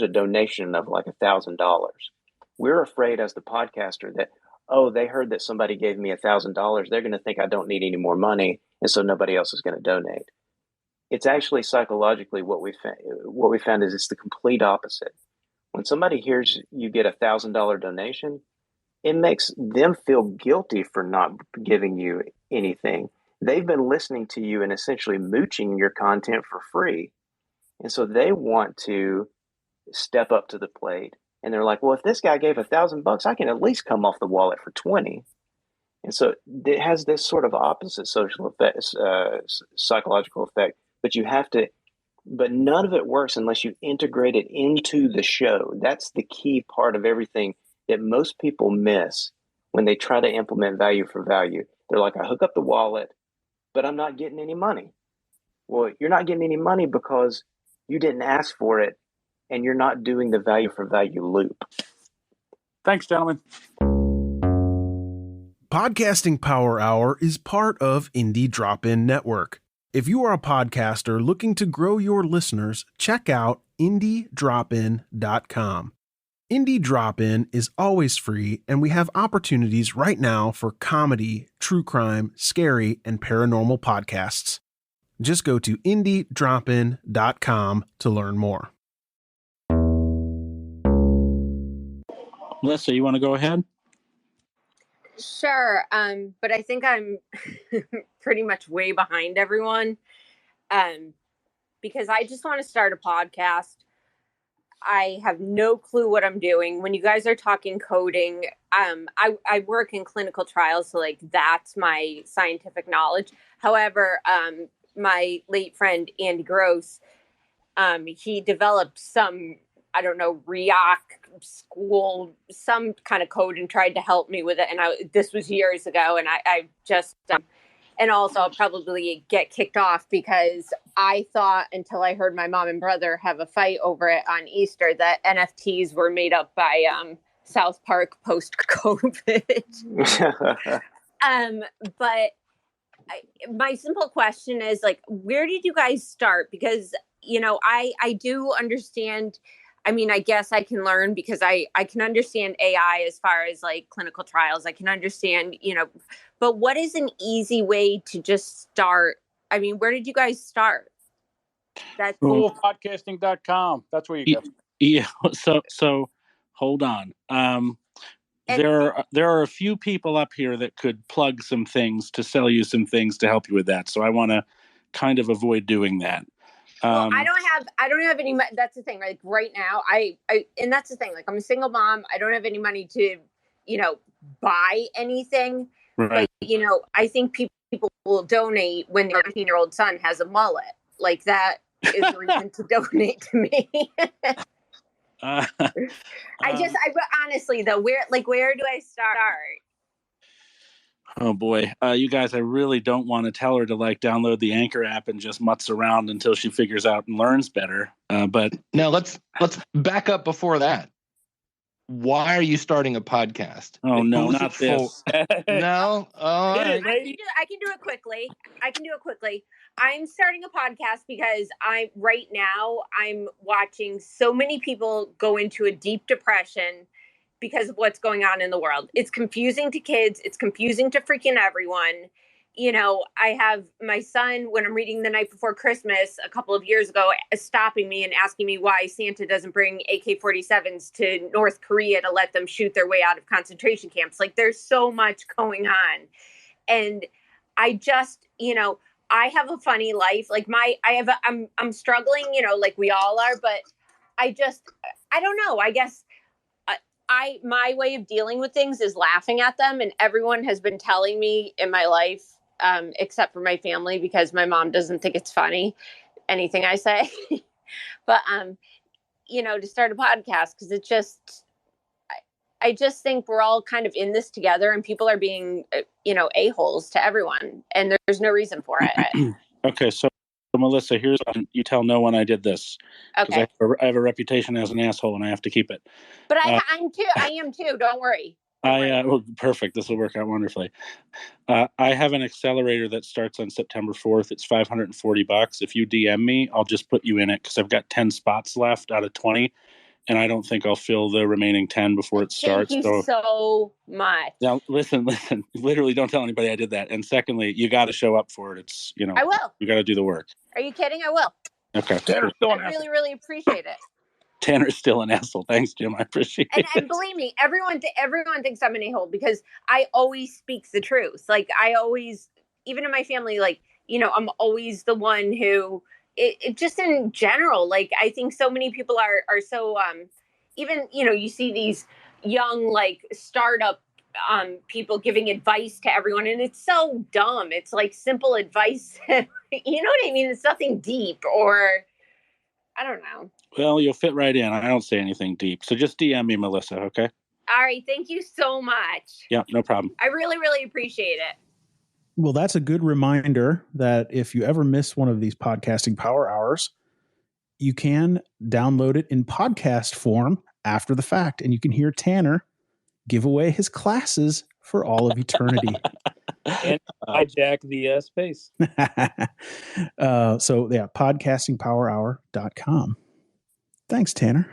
donation of like $1,000, we're afraid as the podcaster that, oh, they heard that somebody gave me $1,000. They're going to think I don't need any more money, and so nobody else is going to donate. It's actually psychologically what we found is it's the complete opposite. When somebody hears you get $1,000 donation, it makes them feel guilty for not giving you anything. They've been listening to you and essentially mooching your content for free. And so they want to step up to the plate. And they're like, well, if this guy gave $1,000, I can at least come off the wallet for 20. And so it has this sort of opposite social effect, psychological effect. But none of it works unless you integrate it into the show. That's the key part of everything that most people miss when they try to implement value for value. They're like, I hook up the wallet, but I'm not getting any money. Well, you're not getting any money because you didn't ask for it, and you're not doing the value for value loop. Thanks, gentlemen. Podcasting Power Hour is part of Indie Drop-In Network. If you are a podcaster looking to grow your listeners, check out IndieDropIn.com. Indie Drop-In is always free, and we have opportunities right now for comedy, true crime, scary, and paranormal podcasts. Just go to IndieDropIn.com to learn more. Melissa, you want to go ahead? Sure, but I think I'm pretty much way behind everyone, because I just want to start a podcast. I have no clue what I'm doing. When you guys are talking coding, I work in clinical trials, so like that's my scientific knowledge. However, my late friend Andy Gross, he developed some, I don't know, React school, some kind of code, and tried to help me with it. And this was years ago, and I just and also I'll probably get kicked off because I thought, until I heard my mom and brother have a fight over it on Easter, that NFTs were made up by South Park post-COVID. But my simple question is, like, where did you guys start? Because, you know, I do understand. I mean, I guess I can learn because I can understand AI as far as like clinical trials. I can understand, you know, but what is an easy way to just start? I mean, where did you guys start? That's Coolpodcasting.com. That's where you go. Yeah. So hold on. There are a few people up here that could plug some things to sell you some things to help you with that. So I want to kind of avoid doing that. Well, I don't have any. That's the thing. Like right now, and that's the thing. Like I'm a single mom. I don't have any money to, you know, buy anything. Right. But you know, I think people will donate when their 18-year-old son has a mullet. Like that is a reason to donate to me. Honestly though, where do I start? Oh boy, you guys! I really don't want to tell her to download the Anchor app and just mutz around until she figures out and learns better. But now let's back up before that. Why are you starting a podcast? Oh no, Who's not it this. No, all right. I can do it quickly. I'm starting a podcast because I'm watching so many people go into a deep depression because of what's going on in the world. It's confusing to kids. It's confusing to freaking everyone. I have my son, when I'm reading The Night Before Christmas a couple of years ago, stopping me and asking me why Santa doesn't bring AK-47s to North Korea to let them shoot their way out of concentration camps. There's so much going on. And I just, I have a funny life. I'm struggling, like we all are, but I don't know. I guess my way of dealing with things is laughing at them. And everyone has been telling me in my life, except for my family, because my mom doesn't think it's funny, anything I say, but, to start a podcast, because it just, I just think we're all kind of in this together and people are being, a-holes to everyone. And there's no reason for it. Okay. So Melissa, here's you tell no one I did this. Okay. I have a reputation as an asshole and I have to keep it. But I am too. Don't worry. Well, perfect. This will work out wonderfully. I have an accelerator that starts on September 4th. It's $540. If you DM me, I'll just put you in it because I've got 10 spots left out of 20. And I don't think I'll fill the remaining 10 before it starts. Thank you so much. Now, listen. Literally, don't tell anybody I did that. And secondly, you got to show up for it. It's, I will. You got to do the work. Are you kidding? I will. Okay. Tanner's still an I really, really appreciate it. Tanner's still an asshole. Thanks, Jim. I appreciate it. And believe me, everyone thinks I'm an a-hole because I always speak the truth. I always, even in my family, I'm always the one who, it just in general, I think so many people are so, even, you see these young, startup people giving advice to everyone, and it's so dumb. It's simple advice. You know what I mean? It's nothing deep, or I don't know. Well, you'll fit right in. I don't say anything deep. So just DM me, Melissa, okay? All right. Thank you so much. Yeah, no problem. I really, really appreciate it. Well, that's a good reminder that if you ever miss one of these podcasting power hours, you can download it in podcast form after the fact, and you can hear Tanner give away his classes for all of eternity. And hijack the space. Podcastingpowerhour.com. Thanks, Tanner.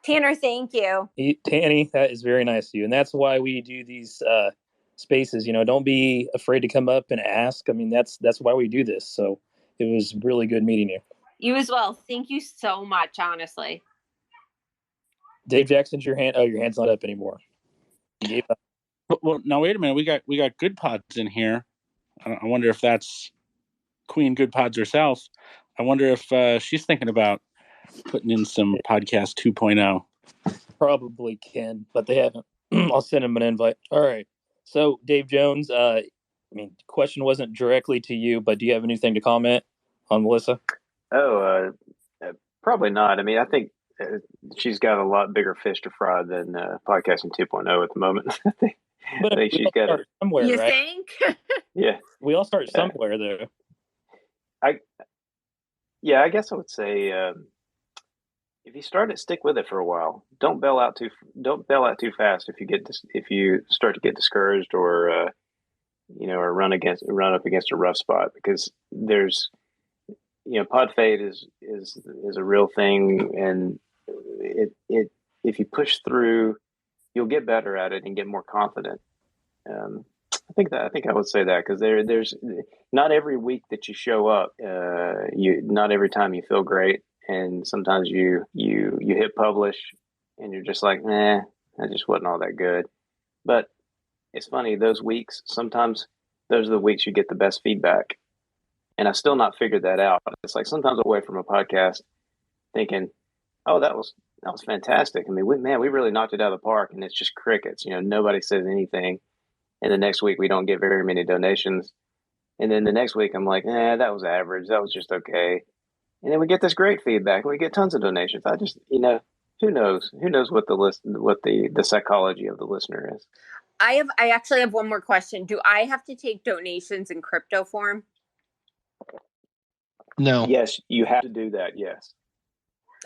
Tanner, thank you. Tanny, that is very nice of you. And that's why we do these spaces. Don't be afraid to come up and ask. I mean, that's why we do this. So it was really good meeting you. You as well. Thank you so much, honestly. Dave Jackson's your hand. Oh, your hand's not up anymore. You gave up. Well, now wait a minute. We got Good Pods in here. I wonder if that's Queen Good Pods herself. I wonder if she's thinking about putting in some podcast 2.0. Probably can, but they haven't. I'll send him an invite. All right. So Dave Jones, question wasn't directly to you, but do you have anything to comment on Melissa? Oh, probably not. I mean, I think she's got a lot bigger fish to fry than podcasting 2.0 at the moment. I think she's got it somewhere. You right? think? Yeah, we all start somewhere, though. I guess I would say if you start it, stick with it for a while. Don't bail out too fast if you start to get discouraged or or run up against a rough spot, because there's pod fade is a real thing, and it if you push through, you'll get better at it and get more confident. I think I would say that, because there's not every week that you show up, not every time you feel great, and sometimes you hit publish and you're just like, that just wasn't all that good. But it's funny, those weeks, sometimes those are the weeks you get the best feedback. And I still not figured that out. It's like sometimes I'm away from a podcast thinking, oh, that was fantastic. I mean, we really knocked it out of the park, and it's just crickets. Nobody says anything. And the next week we don't get very many donations. And then the next week I'm like, that was average. That was just okay. And then we get this great feedback. We get tons of donations. I just, Who knows? Who knows what the psychology of the listener is? I actually have one more question. Do I have to take donations in crypto form? No. Yes, you have to do that. Yes.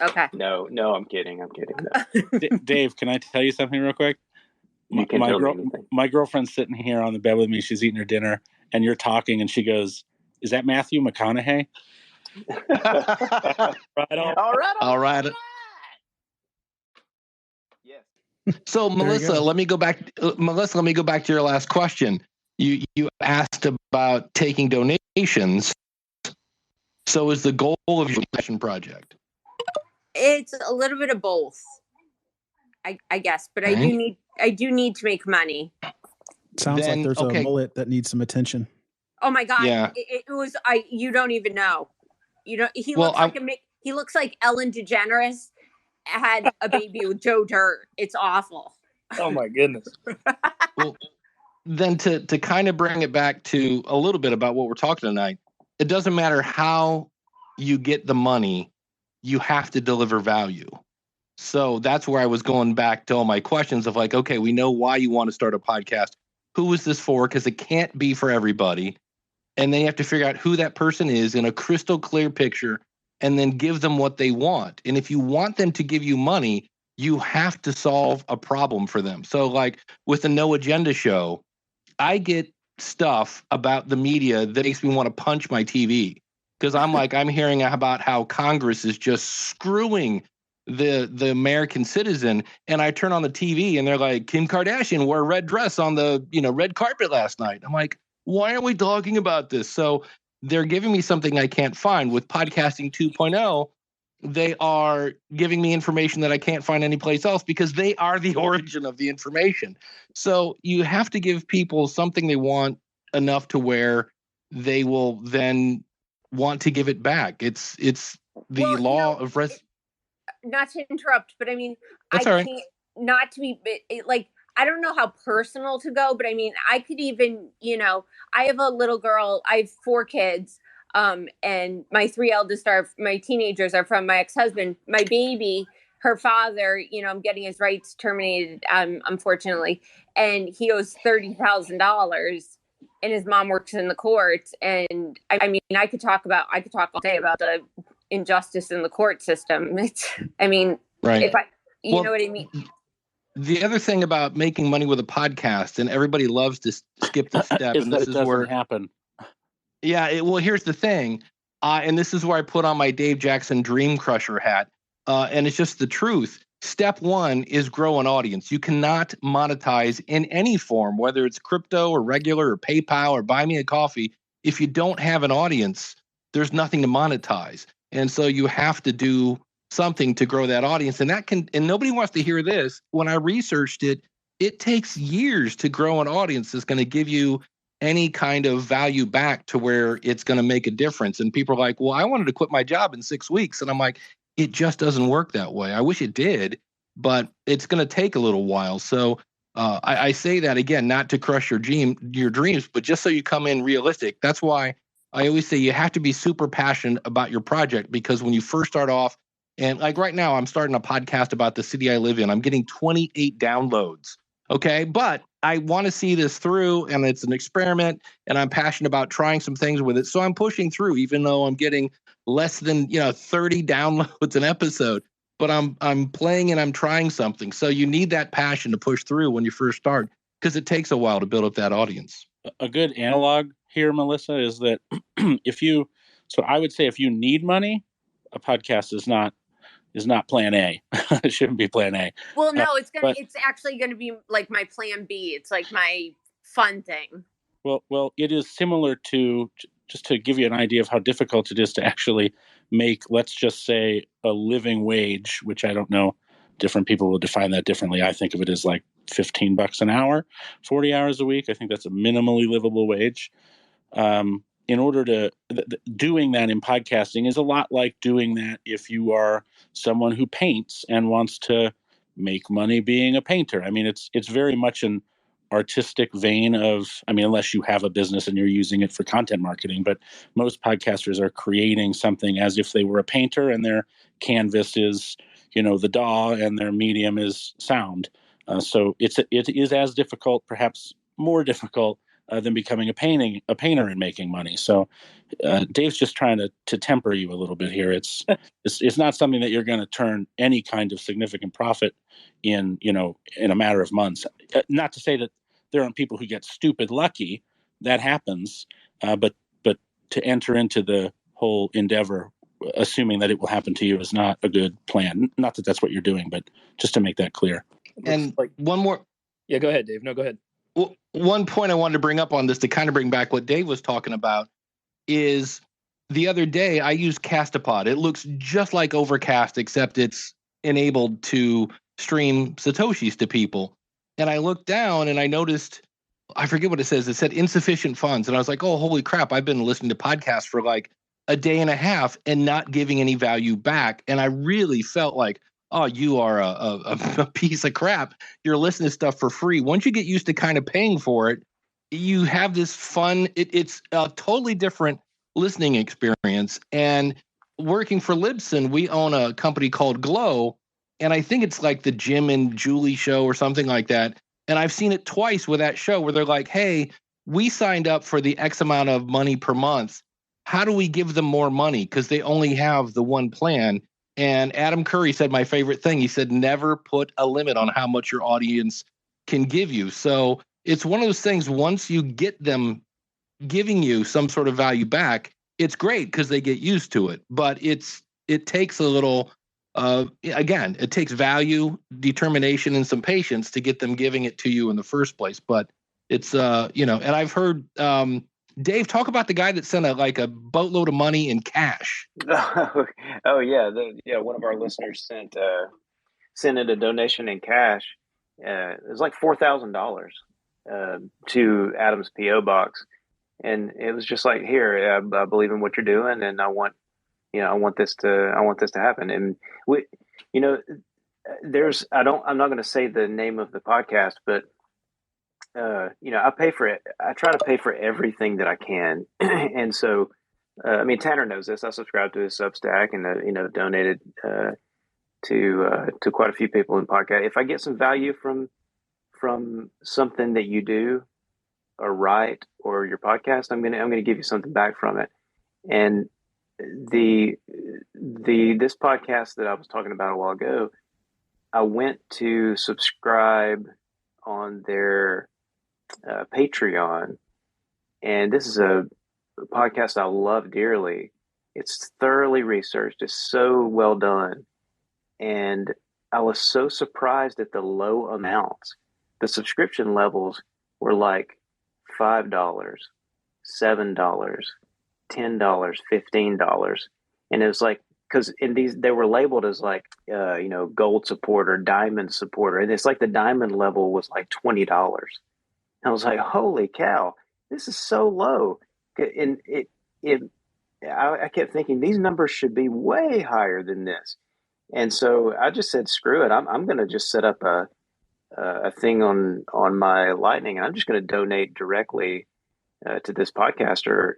Okay. No, I'm kidding. No. Dave, can I tell you something real quick? You can tell me anything. My girlfriend's sitting here on the bed with me. She's eating her dinner, and you're talking, and she goes, "Is that Matthew McConaughey?" All right. Yes. So Melissa, let me go back. Melissa, let me go back to your last question. You asked about taking donations. So is the goal of your passion project? It's a little bit of both, I guess, but Okay. I do need to make money. Sounds like there's a mullet that needs some attention. Oh my God. Yeah. It was, you don't even know. He looks like Ellen DeGeneres had a baby with Joe Dirt. It's awful. Oh my goodness. Well, then to kind of bring it back to a little bit about what we're talking tonight, it doesn't matter how you get the money, you have to deliver value. So that's where I was going back to all my questions of like, okay, we know why you want to start a podcast. Who is this for? Because it can't be for everybody. And then you have to figure out who that person is in a crystal clear picture and then give them what they want. And if you want them to give you money, you have to solve a problem for them. So like with the No Agenda show, I get stuff about the media that makes me want to punch my TV because I'm hearing about how Congress is just screwing the American citizen, and I turn on the TV and they're like, Kim Kardashian wore a red dress on the red carpet last night. I'm like, why aren't we talking about this? So they're giving me something I can't find. With Podcasting 2.0, they are giving me information that I can't find anyplace else because they are the origin of the information. So you have to give people something they want enough to where they will then want to give it back. It's the law of not to interrupt, but I mean, That's I all right. can't not to be like, I don't know how personal to go, but I mean, I could even, I have a little girl, I have 4 kids, and my 3 eldest my teenagers are from my ex-husband. My baby, her father, I'm getting his rights terminated, unfortunately, and he owes $30,000, and his mom works in the courts. And I mean, I could talk all day about the injustice in the court system. Right. Know what I mean? The other thing about making money with a podcast, and everybody loves to skip the step, and this is where it happen. Yeah. Well, here's the thing. And this is where I put on my Dave Jackson Dream Crusher hat. And it's just the truth. Step 1 is grow an audience. You cannot monetize in any form, whether it's crypto or regular or PayPal or buy me a coffee. If you don't have an audience, there's nothing to monetize. And so you have to do something to grow that audience. And nobody wants to hear this. When I researched it, it takes years to grow an audience that's going to give you any kind of value back to where it's going to make a difference. And people are like, well, I wanted to quit my job in 6 weeks. And I'm like, it just doesn't work that way. I wish it did, but it's going to take a little while. So I say that again, not to crush your dreams, but just so you come in realistic. That's why I always say you have to be super passionate about your project, because when you first start off, and like right now, I'm starting a podcast about the city I live in. I'm getting 28 downloads. Okay. But I want to see this through, and it's an experiment, and I'm passionate about trying some things with it. So I'm pushing through, even though I'm getting less than 30 downloads an episode. But I'm playing and I'm trying something. So you need that passion to push through when you first start, because it takes a while to build up that audience. A good analog here, Melissa, is that I would say if you need money, a podcast is not plan A. It shouldn't be plan A. Well, no, it's actually gonna be like my plan B. It's like my fun thing. Well, it is similar to, just to give you an idea of how difficult it is to actually make, let's just say, a living wage, which I don't know, different people will define that differently. I think of it as like $15 an hour, 40 hours a week. I think that's a minimally livable wage. In order to doing that in podcasting is a lot like doing that if you are someone who paints and wants to make money being a painter. I mean, it's very much an artistic vein of, unless you have a business and you're using it for content marketing, but most podcasters are creating something as if they were a painter, and their canvas is, the DAW and their medium is sound. So it is as difficult, perhaps more difficult than becoming a painter and making money. So Dave's just trying to temper you a little bit here. It's not something that you're going to turn any kind of significant profit in a matter of months. Not to say that there aren't people who get stupid lucky. That happens, but to enter into the whole endeavor assuming that it will happen to you is not a good plan. Not that that's what you're doing, but just to make that clear. And one more. Yeah, go ahead, Dave. No, go ahead. Well, one point I wanted to bring up on this to kind of bring back what Dave was talking about is the other day I used Castapod. It looks just like Overcast, except it's enabled to stream Satoshis to people. And I looked down and I noticed, I forget what it says. It said insufficient funds. And I was like, oh, holy crap. I've been listening to podcasts for like a day and a half and not giving any value back. And I really felt like, oh, you are a piece of crap. You're listening to stuff for free. Once you get used to kind of paying for it, you have this fun. It's a totally different listening experience. And working for Libsyn, we own a company called Glow. And I think it's like the Jim and Julie show or something like that. And I've seen it twice with that show where they're like, hey, we signed up for the X amount of money per month. How do we give them more money? Because they only have the one plan. And Adam Curry said my favorite thing. He said, never put a limit on how much your audience can give you. So it's one of those things, once you get them giving you some sort of value back, it's great because they get used to it. But it takes a little, again, it takes value, determination, and some patience to get them giving it to you in the first place. But it's, and I've heard, Dave, talk about the guy that sent a boatload of money in cash. Oh yeah, one of our listeners sent in a donation in cash. It was like $4,000 to Adam's PO box, and it was just like, here, I believe in what you're doing, and I want this to happen. And I'm not going to say the name of the podcast, but I pay for it. I try to pay for everything that I can. And so, Tanner knows this. I subscribe to his Substack and, donated to quite a few people in podcast. If I get some value from something that you do or write or your podcast, I'm going to give you something back from it. And this podcast that I was talking about a while ago, I went to subscribe on their Patreon, and this is a podcast I love dearly. It's thoroughly researched. It's so well done, and I was so surprised at the low amounts. The subscription levels were like $5, $7, $10, $15, and it was like, because in these they were labeled as like gold supporter, diamond supporter, and it's like the diamond level was like $20. I was like, holy cow, this is so low. And I kept thinking these numbers should be way higher than this. And so I just said, screw it. I'm going to just set up a thing on my Lightning, and I'm just going to donate directly to this podcaster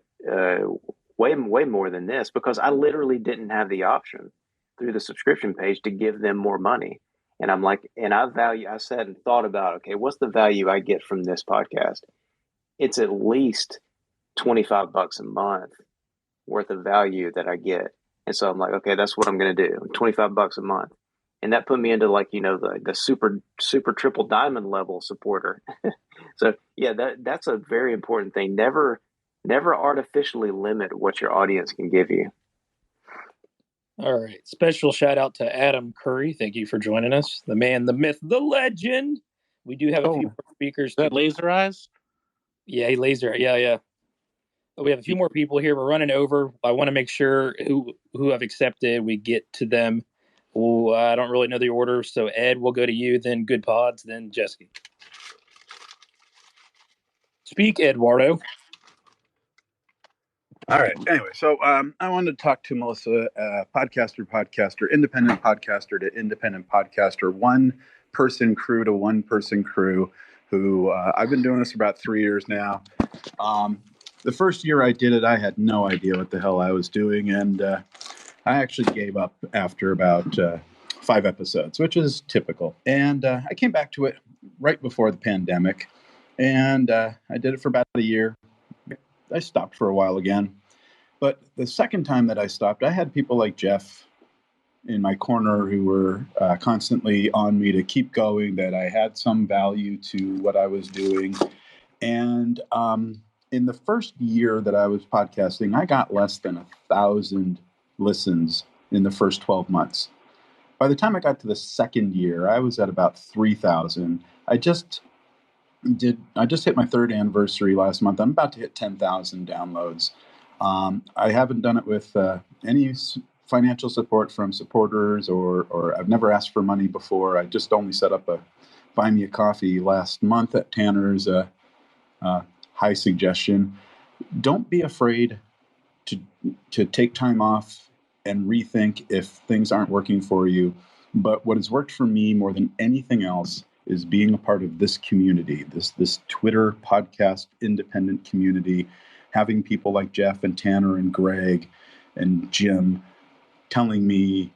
way more than this, because I literally didn't have the option through the subscription page to give them more money. And I'm like, and I sat and thought about, okay, what's the value I get from this podcast? It's at least $25 a month worth of value that I get. And so I'm like, okay, that's what I'm going to do. $25 a month. And that put me into like, the super triple diamond level supporter. So yeah, that's a very important thing. Never artificially limit what your audience can give you. All right. Special shout out to Adam Curry. Thank you for joining us. The man, the myth, the legend. We do have a few more speakers. Is that Laser Eyes? Yeah, Laser. Yeah. We have a few more people here. We're running over. I want to make sure who have accepted, we get to them. Well, I don't really know the order. So Ed, we'll go to you, then Good Pods, then Jessica. Speak, Eduardo. All right. Anyway, so I wanted to talk to Melissa, independent podcaster to independent podcaster, one-person crew to one-person crew, who I've been doing this for about 3 years now. The first year I did it, I had no idea what the hell I was doing, and I actually gave up after about 5 episodes, which is typical. And I came back to it right before the pandemic, and I did it for about a year. I stopped for a while again. But the second time that I stopped, I had people like Jeff in my corner who were constantly on me to keep going, that I had some value to what I was doing. And in the first year that I was podcasting, I got less than 1,000 listens in the first 12 months. By the time I got to the second year, I was at about 3,000. I just hit my third anniversary last month. I'm about to hit 10,000 downloads. I haven't done it with any financial support from supporters, or I've never asked for money before. I just only set up a Buy Me a Coffee last month at Tanner's high suggestion. Don't be afraid to take time off and rethink if things aren't working for you. But what has worked for me more than anything else is being a part of this community, this Twitter podcast independent community, having people like Jeff and Tanner and Greg and Jim telling me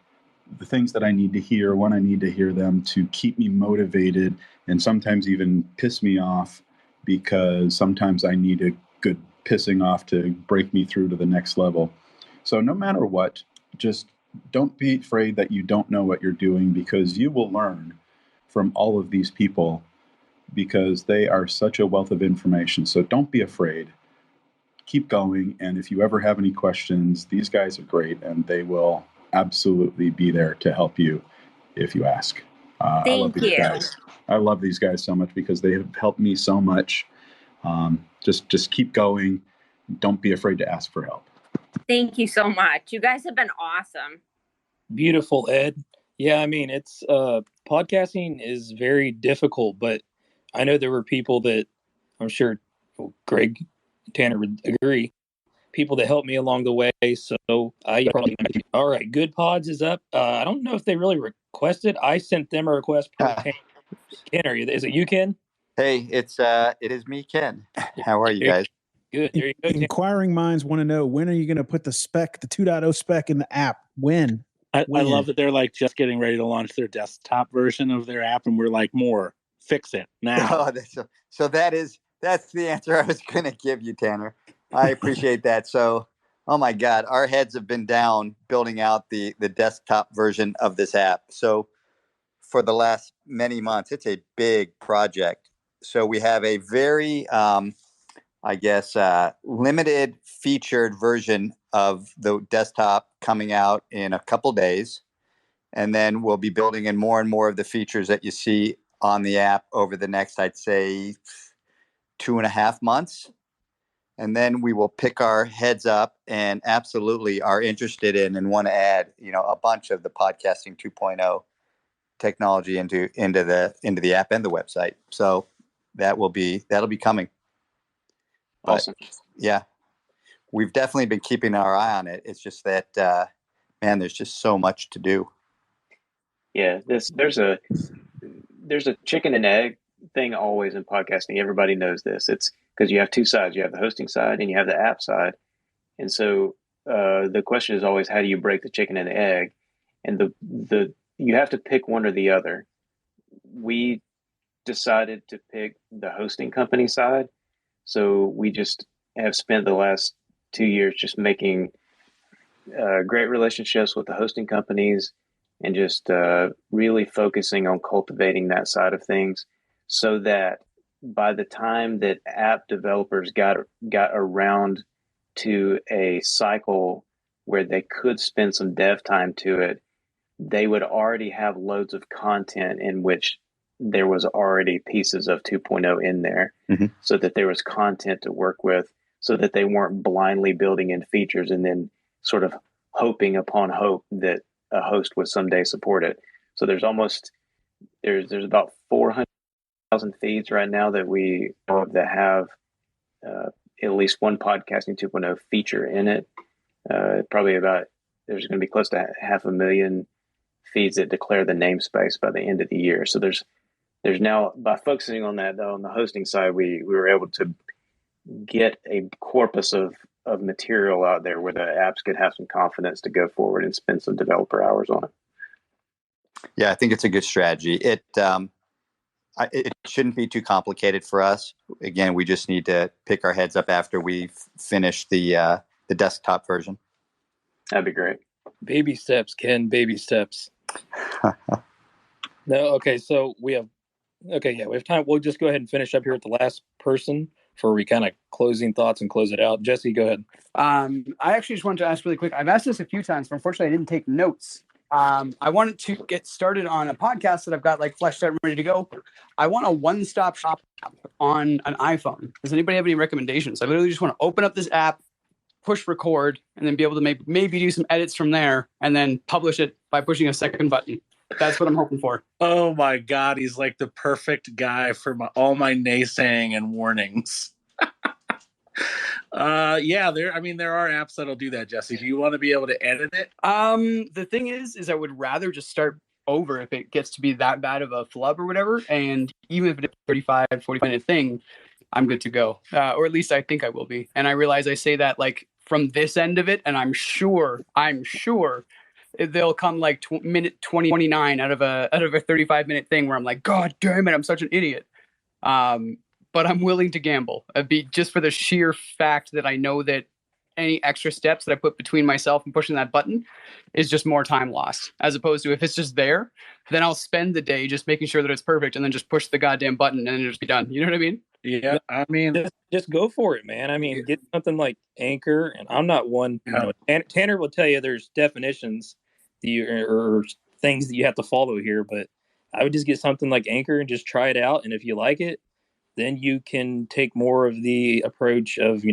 the things that I need to hear when I need to hear them, to keep me motivated, and sometimes even piss me off, because sometimes I need a good pissing off to break me through to the next level. So no matter what, just don't be afraid that you don't know what you're doing, because you will learn from all of these people, because they are such a wealth of information. So don't be afraid. Keep going. And if you ever have any questions, these guys are great, and they will absolutely be there to help you if you ask. I love these guys. I love these guys so much because they have helped me so much. Just keep going. Don't be afraid to ask for help. Thank you so much. You guys have been awesome. Beautiful, Ed. Yeah, I mean, it's podcasting is very difficult, but I know there were people that I'm sure Greg, Tanner would agree, people that helped me along the way. So I probably, all right, Good Pods is up. I don't know if they really requested. I sent them a request per Ken, is it you, Ken? Hey, it is me, Ken. How are you guys? Good. There you go. Inquiring minds want to know, when are you going to put the 2.0 spec in the app? When? I love that they're like just getting ready to launch their desktop version of their app, and we're like, more, fix it now. So that's the answer I was going to give you, Tanner. I appreciate that. So, oh my God, our heads have been down building out the desktop version of this app. So for the last many months, it's a big project. So we have a very, limited featured version of the desktop coming out in a couple days. And then we'll be building in more and more of the features that you see on the app over the next, I'd say, 2.5 months. And then we will pick our heads up and absolutely are interested in and want to add, a bunch of the podcasting 2.0 technology into the app and the website. So that'll be coming. Awesome. But, yeah, we've definitely been keeping our eye on it. It's just that, there's just so much to do. Yeah, there's a chicken and egg thing always in podcasting. Everybody knows this. It's because you have two sides. You have the hosting side and you have the app side. And so the question is always, how do you break the chicken and the egg? And you have to pick one or the other. We decided to pick the hosting company side. So we just have spent the last 2 years just making great relationships with the hosting companies, and just really focusing on cultivating that side of things, so that by the time that app developers got around to a cycle where they could spend some dev time to it, they would already have loads of content in which there was already pieces of 2.0 in there, so that there was content to work with, so that they weren't blindly building in features and then sort of hoping upon hope that a host would someday support it. So there's about 400,000 feeds right now that have at least one podcasting 2.0 feature in it. There's going to be close to 500,000 feeds that declare the namespace by the end of the year. So there's now, by focusing on that, though, on the hosting side, we were able to get a corpus of material out there where the apps could have some confidence to go forward and spend some developer hours on it. Yeah, I think it's a good strategy. It shouldn't be too complicated for us. Again, we just need to pick our heads up after we finish the desktop version. That'd be great. Baby steps, Ken. Baby steps. No, okay. So we have time. We'll just go ahead and finish up here with the last person for we kind of closing thoughts and close it out. Jesse, go ahead. I actually just wanted to ask really quick. I've asked this a few times, but unfortunately I didn't take notes. I wanted to get started on a podcast that I've got like fleshed out and ready to go. I want a one-stop shop app on an iPhone. Does anybody have any recommendations? I literally just want to open up this app, push record, and then be able to maybe do some edits from there and then publish it by pushing a second button. That's what I'm hoping for. Oh my God, he's like the perfect guy for all my naysaying and warnings. Yeah, there are apps that'll do that, Jesse. Do you want to be able to edit it? The thing is I would rather just start over if it gets to be that bad of a flub or whatever. And even if it's a 35, 40 minute thing, I'm good to go. Or at least I think I will be. And I realize I say that like from this end of it, and I'm sure they'll come like minute 29 out of a 35-minute thing where I'm like, God damn it, I'm such an idiot. But I'm willing to gamble, just for the sheer fact that I know that any extra steps that I put between myself and pushing that button is just more time lost. As opposed to if it's just there, then I'll spend the day just making sure that it's perfect and then just push the goddamn button and then it'll just be done. You know what I mean? Yeah, I mean, just go for it, man. I mean, get something like Anchor, and I'm not one. Tanner will tell you there's definitions or things that you have to follow here, but I would just get something like Anchor and just try it out. And if you like it, then you can take more of the approach of,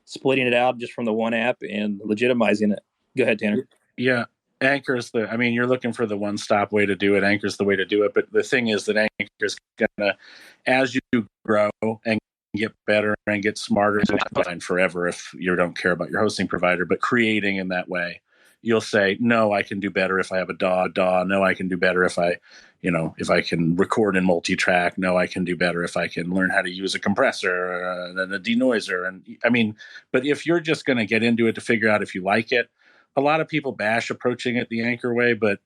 splitting it out just from the one app and legitimizing it. Go ahead, Tanner. Yeah. Anchor's you're looking for the one-stop way to do it. Anchor's the way to do it. But the thing is that Anchor's gonna, as you grow and get better and get smarter, it's fine forever if you don't care about your hosting provider. But creating in that way, you'll say, no, I can do better if I have a DAW. No, I can do better if I can record in multi-track. No, I can do better if I can learn how to use a compressor and a denoiser. And but if you're just going to get into it to figure out if you like it, a lot of people bash approaching it the Anchor way. But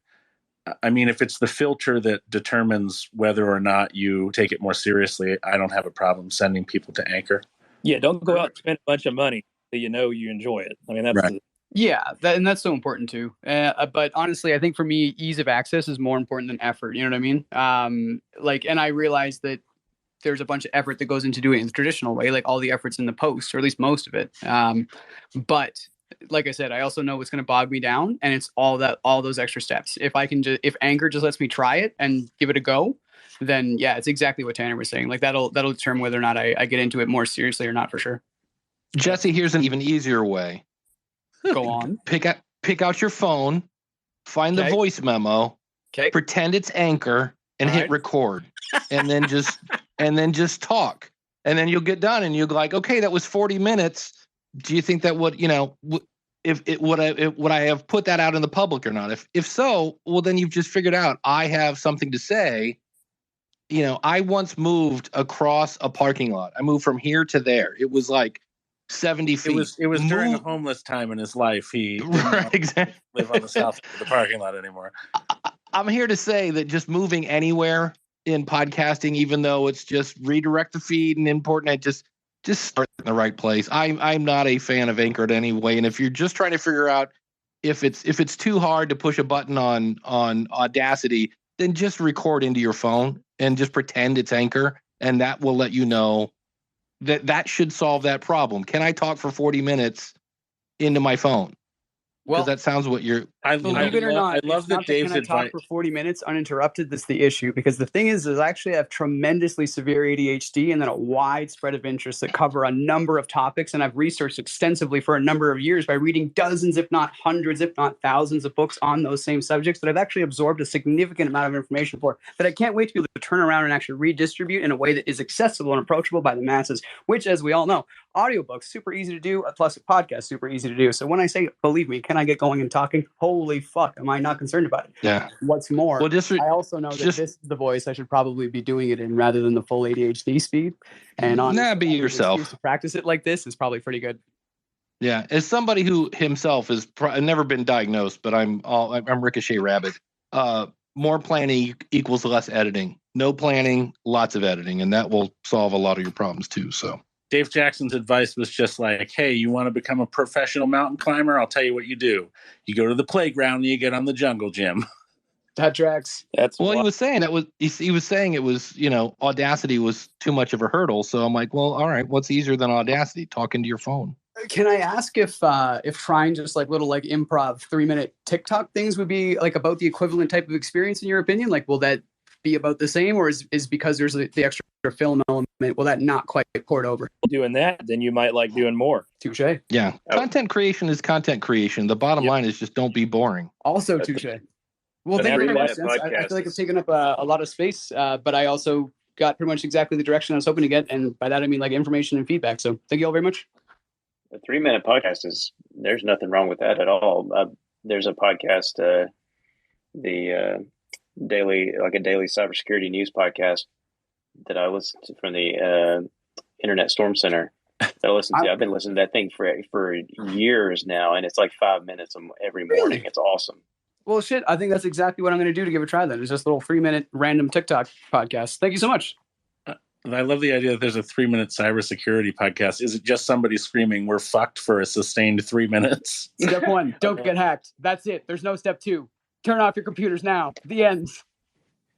if it's the filter that determines whether or not you take it more seriously, I don't have a problem sending people to Anchor. Yeah, don't go out and spend a bunch of money that you enjoy it. That's right. Yeah, and that's so important too. But honestly, I think for me, ease of access is more important than effort. You know what I mean? And I realize that there's a bunch of effort that goes into doing it the traditional way, like all the effort's in the post, or at least most of it. But like I said, I also know it's going to bog me down, and it's all those extra steps. If Anchor just lets me try it and give it a go, then yeah, it's exactly what Tanner was saying. Like that'll determine whether or not I get into it more seriously or not, for sure. Jesse, here's an even easier way. Go on. Pick out your phone, find the voice memo, pretend it's Anchor, and hit record, and then just talk, and then you'll get done, and you'll be like, okay, that was 40 minutes. Do you think that would I have put that out in the public or not? If so, well, then you've just figured out I have something to say. I once moved across a parking lot. I moved from here to there. It was like 70 feet. It was during a homeless time in his life. He didn't exactly live on the south of the parking lot anymore. I'm here to say that just moving anywhere in podcasting, even though it's just redirect the feed and import it, just start in the right place. I'm not a fan of Anchor anyway. And if you're just trying to figure out if it's too hard to push a button on Audacity, then just record into your phone and just pretend it's Anchor, and that will let you know that should solve that problem. Can I talk for 40 minutes into my phone? Well, that sounds what you're. Believe it or not, I love that Dave's advice. Talk for 40 minutes uninterrupted. That's the issue, because the thing is I actually have tremendously severe ADHD and then a wide spread of interests that cover a number of topics. And I've researched extensively for a number of years by reading dozens, if not hundreds, if not thousands of books on those same subjects that I've actually absorbed a significant amount of information for, that I can't wait to be able to turn around and actually redistribute in a way that is accessible and approachable by the masses, which, as we all know, audiobooks, super easy to do, plus a podcast, super easy to do. So when I say, believe me, can I get going and talking? Holy fuck, am I not concerned about it? Yeah. What's more, I also know that this is the voice I should probably be doing it in rather than the full ADHD speed. And honestly, be yourself. To practice it like this is probably pretty good. Yeah, as somebody who himself has never been diagnosed, but I'm Ricochet Rabbit. more planning equals less editing. No planning, lots of editing, and that will solve a lot of your problems too. So Dave Jackson's advice was just like, hey, you want to become a professional mountain climber? I'll tell you what you do. You go to the playground and you get on the jungle gym. That tracks. That's well, wild. he was saying he was saying it was, Audacity was too much of a hurdle. So I'm like, well, all right, what's easier than Audacity? Talking to your phone. Can I ask if trying just like little like improv 3-minute TikTok things would be like about the equivalent type of experience in your opinion? Like, will that be about the same, or is because there's the extra film element, will that not quite port over? Doing that, then you might like doing more. Touche. Yeah, content creation is content creation. The bottom line is just don't be boring. Also touche. Well, thank you very much. I feel like I've taken up a lot of space, but I also got pretty much exactly the direction I was hoping to get, and by that I mean like information and feedback. So thank you all very much. A 3-minute podcast there's nothing wrong with that at all. There's a podcast, the daily cybersecurity news podcast that I listen to from the Internet Storm Center. I've been listening to that thing for years now, and it's like 5 minutes every morning. Really? It's awesome. Well, shit, I think that's exactly what I'm going to do to give it a try then. It's just a little 3-minute random TikTok podcast. Thank you so much. I love the idea that there's a 3-minute cybersecurity podcast. Is it just somebody screaming, we're fucked for a sustained 3 minutes? Step 1, don't get hacked. That's it. There's no step 2. Turn off your computers now. The end.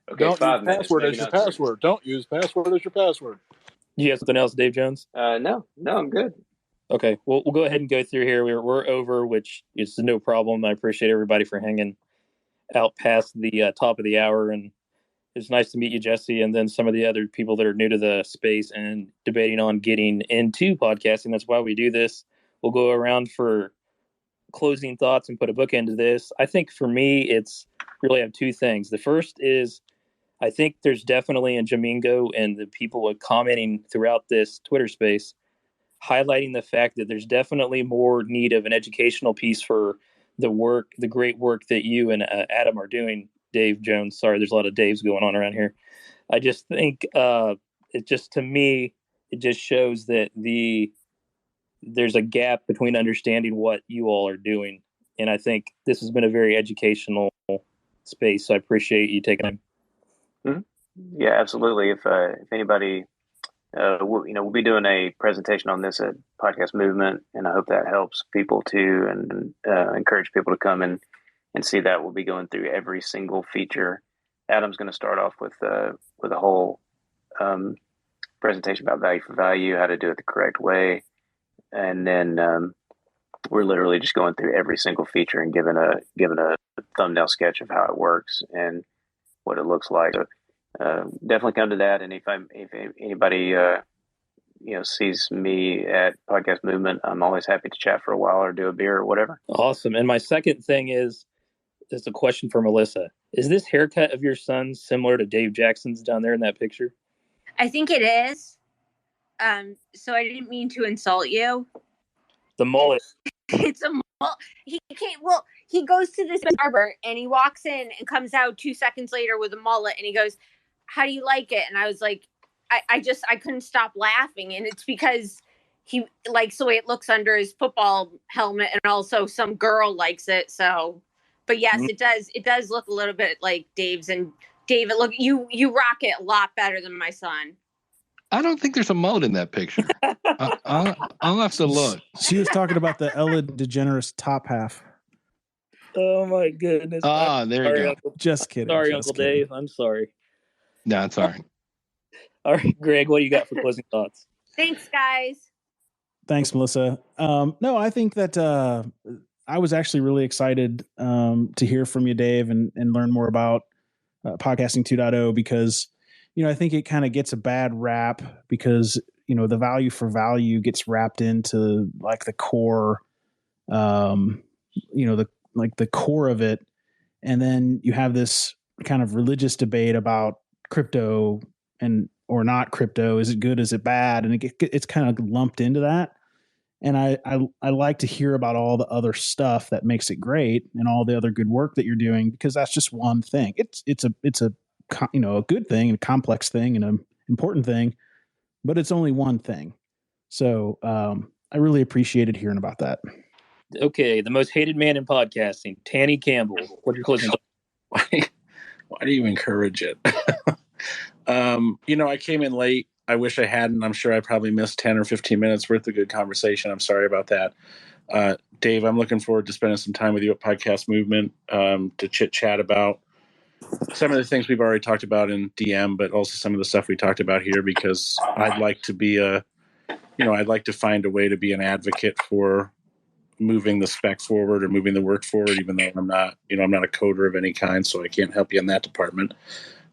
Okay, Don't 5 use minutes. password as your password. Don't use password as your password. You have something else, Dave Jones? No, I'm good. Okay, well, we'll go ahead and go through here. We're over, which is no problem. I appreciate everybody for hanging out past the top of the hour, and it's nice to meet you, Jesse, and then some of the other people that are new to the space and debating on getting into podcasting. That's why we do this. We'll go around for closing thoughts and put a bookend to this. I think for me, it's really have two things. The first is I think there's definitely in Jamingo and the people commenting throughout this Twitter space highlighting the fact that there's definitely more need of an educational piece for the great work that you and Adam are doing, Dave Jones. Sorry, there's a lot of Daves going on around here. I just think to me, it just shows that there's a gap between understanding what you all are doing. And I think this has been a very educational space. So I appreciate you taking time. Mm-hmm. Yeah, absolutely. If anybody, we'll be doing a presentation on this at Podcast Movement, and I hope that helps people too, and encourage people to come and see that. We'll be going through every single feature. Adam's going to start off with a whole presentation about value for value, how to do it the correct way, and then we're literally just going through every single feature and giving a thumbnail sketch of how it works and what it looks like. So, definitely come to that. And if anybody sees me at Podcast Movement, I'm always happy to chat for a while or do a beer or whatever. Awesome. And my second thing is a question for Melissa. Is this haircut of your son similar to Dave Jackson's down there in that picture? I think it is. So I didn't mean to insult you. The mullet. It's a mullet. He goes to this barber and he walks in and comes out 2 seconds later with a mullet and he goes, "How do you like it?" And I was like, I couldn't stop laughing. And it's because he likes the way it looks under his football helmet, and also some girl likes it. So, but yes, it does look a little bit like Dave's. And David, look, you rock it a lot better than my son. I don't think there's a mullet in that picture. I'll have to look. She was talking about the Ellen DeGeneres top half. Oh my goodness! There you go. Uncle, just kidding. Sorry, Uncle Dave. I'm sorry. No, it's all right. All right, Greg, what do you got for closing thoughts? Thanks, guys. Thanks, Melissa. No, I think that I was actually really excited to hear from you, Dave, and learn more about Podcasting 2.0 because, I think it kind of gets a bad rap because, the value for value gets wrapped into like the core, the core of it. And then you have this kind of religious debate about crypto or not crypto. Is it good? Is it bad? And it's kind of lumped into that. And I like to hear about all the other stuff that makes it great and all the other good work that you're doing, because that's just one thing. It's a good thing and a complex thing and an important thing, but it's only one thing. So I really appreciated hearing about that. Okay, the most hated man in podcasting, Tanny Campbell. What are your closing thoughts? Why do you encourage it? I came in late. I wish I hadn't. I'm sure I probably missed 10 or 15 minutes worth of good conversation. I'm sorry about that. Dave, I'm looking forward to spending some time with you at Podcast Movement to chit chat about some of the things we've already talked about in DM, but also some of the stuff we talked about here, because I'd like to be I'd like to find a way to be an advocate for moving the spec forward or moving the work forward, even though I'm not a coder of any kind, so I can't help you in that department.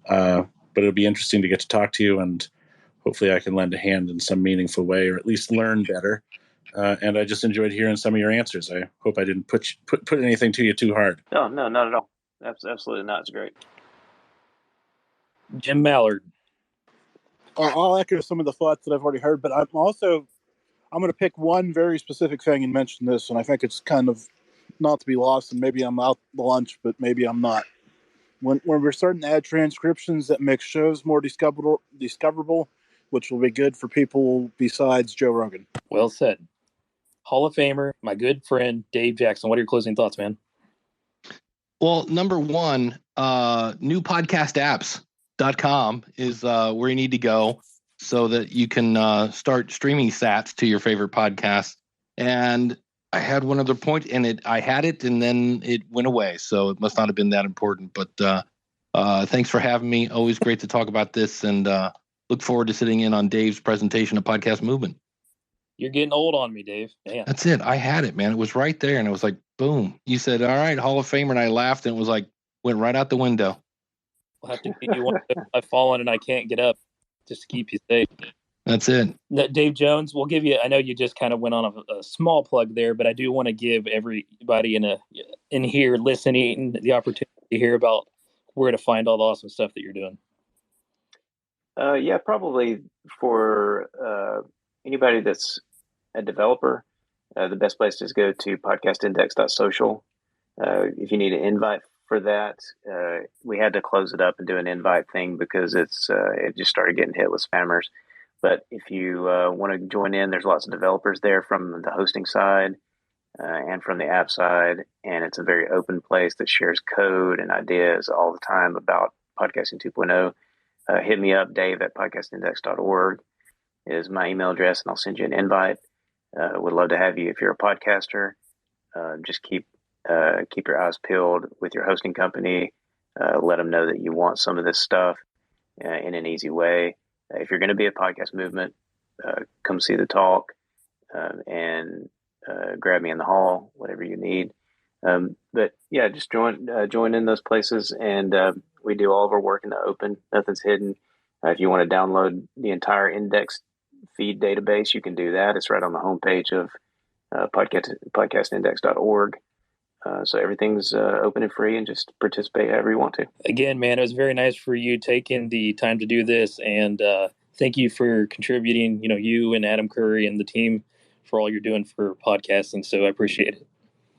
But it'll be interesting to get to talk to you, and hopefully I can lend a hand in some meaningful way, or at least learn better. And I just enjoyed hearing some of your answers. I hope I didn't put anything to you too hard. No, not at all. Absolutely not. It's great. Jim Mallard. I'll echo some of the thoughts that I've already heard, but I'm going to pick one very specific thing and mention this, and I think it's kind of not to be lost, and maybe I'm out to lunch, but maybe I'm not. When we're starting to add transcriptions that make shows more discoverable, which will be good for people besides Joe Rogan. Well said. Hall of Famer, my good friend Dave Jackson. What are your closing thoughts, man? Well, number one, newpodcastapps.com is where you need to go so that you can start streaming sats to your favorite podcasts. And I had one other point, and I had it, and then it went away. So it must not have been that important. But thanks for having me. Always great to talk about this, and look forward to sitting in on Dave's presentation of Podcast Movement. You're getting old on me, Dave. Man. That's it. I had it, man. It was right there, and it was like, boom. You said, all right, Hall of Famer, and I laughed, and it was like, went right out the window. We'll have to get you one. I've fallen and I can't get up, just to keep you safe. That's it. Dave Jones, we'll give you, I know you just kind of went on a small plug there, but I do want to give everybody in here listening the opportunity to hear about where to find all the awesome stuff that you're doing. Yeah, probably for anybody that's a developer, the best place is go to podcastindex.social. If you need an invite for that, we had to close it up and do an invite thing because it just started getting hit with spammers. But if you want to join in, there's lots of developers there from the hosting side and from the app side. And it's a very open place that shares code and ideas all the time about Podcasting 2.0. Hit me up, Dave at podcastindex.org is my email address, and I'll send you an invite. Would love to have you if you're a podcaster. Just keep your eyes peeled with your hosting company. Let them know that you want some of this stuff in an easy way. If you're going to be a Podcast Movement, come see the talk and grab me in the hall, whatever you need. But yeah, just join in those places, and we do all of our work in the open. Nothing's hidden. If you want to download the entire index feed database, you can do that. It's right on the homepage of podcastindex.org. So everything's open and free, and just participate however you want to. Again, man, it was very nice for you taking the time to do this, and thank you for contributing, you and Adam Curry and the team for all you're doing for podcasting. So I appreciate it.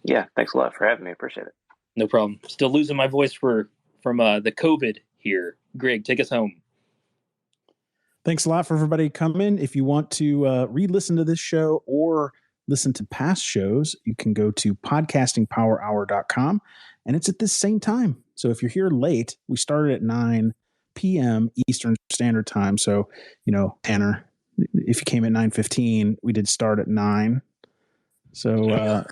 Yeah, thanks a lot for having me. I appreciate it. No problem. Still losing my voice from the COVID here. Greg, take us home. Thanks a lot for everybody coming. If you want to re-listen to this show or listen to past shows, you can go to podcastingpowerhour.com, and it's at this same time. So if you're here late, we started at 9 p.m. Eastern Standard Time. So, Tanner, if you came at 9:15, we did start at 9. So,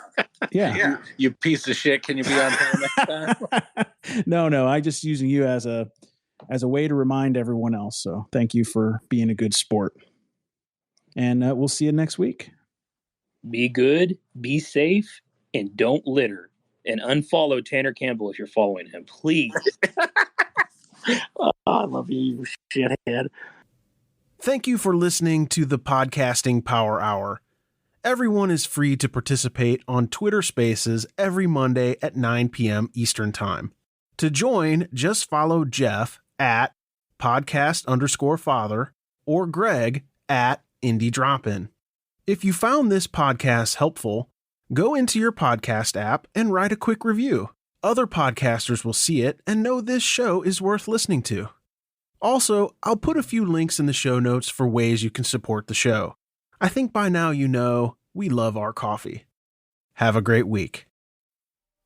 yeah. You piece of shit. Can you be on time next time? No. I just using you as a way to remind everyone else. So thank you for being a good sport. And we'll see you next week. Be good, be safe, and don't litter. And unfollow Tanner Campbell if you're following him, please. I love you shithead. Thank you for listening to the Podcasting Power Hour. Everyone is free to participate on Twitter Spaces every Monday at 9 p.m. Eastern Time. To join, just follow Jeff at podcast_father or Greg at Indie Dropin. If you found this podcast helpful, go into your podcast app and write a quick review. Other podcasters will see it and know this show is worth listening to. Also, I'll put a few links in the show notes for ways you can support the show. I think by now you know we love our coffee. Have a great week.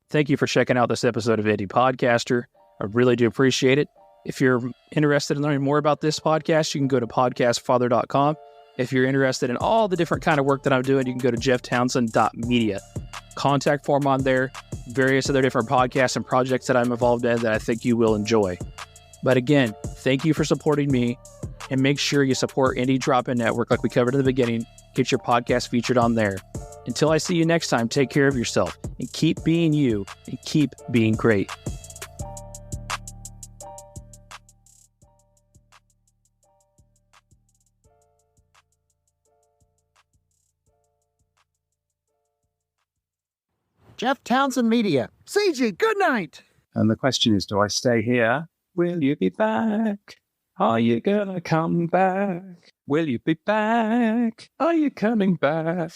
Thank you for checking out this episode of Indie Podcaster. I really do appreciate it. If you're interested in learning more about this podcast, you can go to podcastfather.com. If you're interested in all the different kind of work that I'm doing, you can go to jefftownsend.media. Contact form on there, various other different podcasts and projects that I'm involved in that I think you will enjoy. But again, thank you for supporting me, and make sure you support Indie Drop-In Network like we covered in the beginning. Get your podcast featured on there. Until I see you next time, take care of yourself and keep being you and keep being great. Jeff Townsend Media. CG, good night. And the question is, do I stay here? Will you be back? Are you gonna come back? Will you be back? Are you coming back?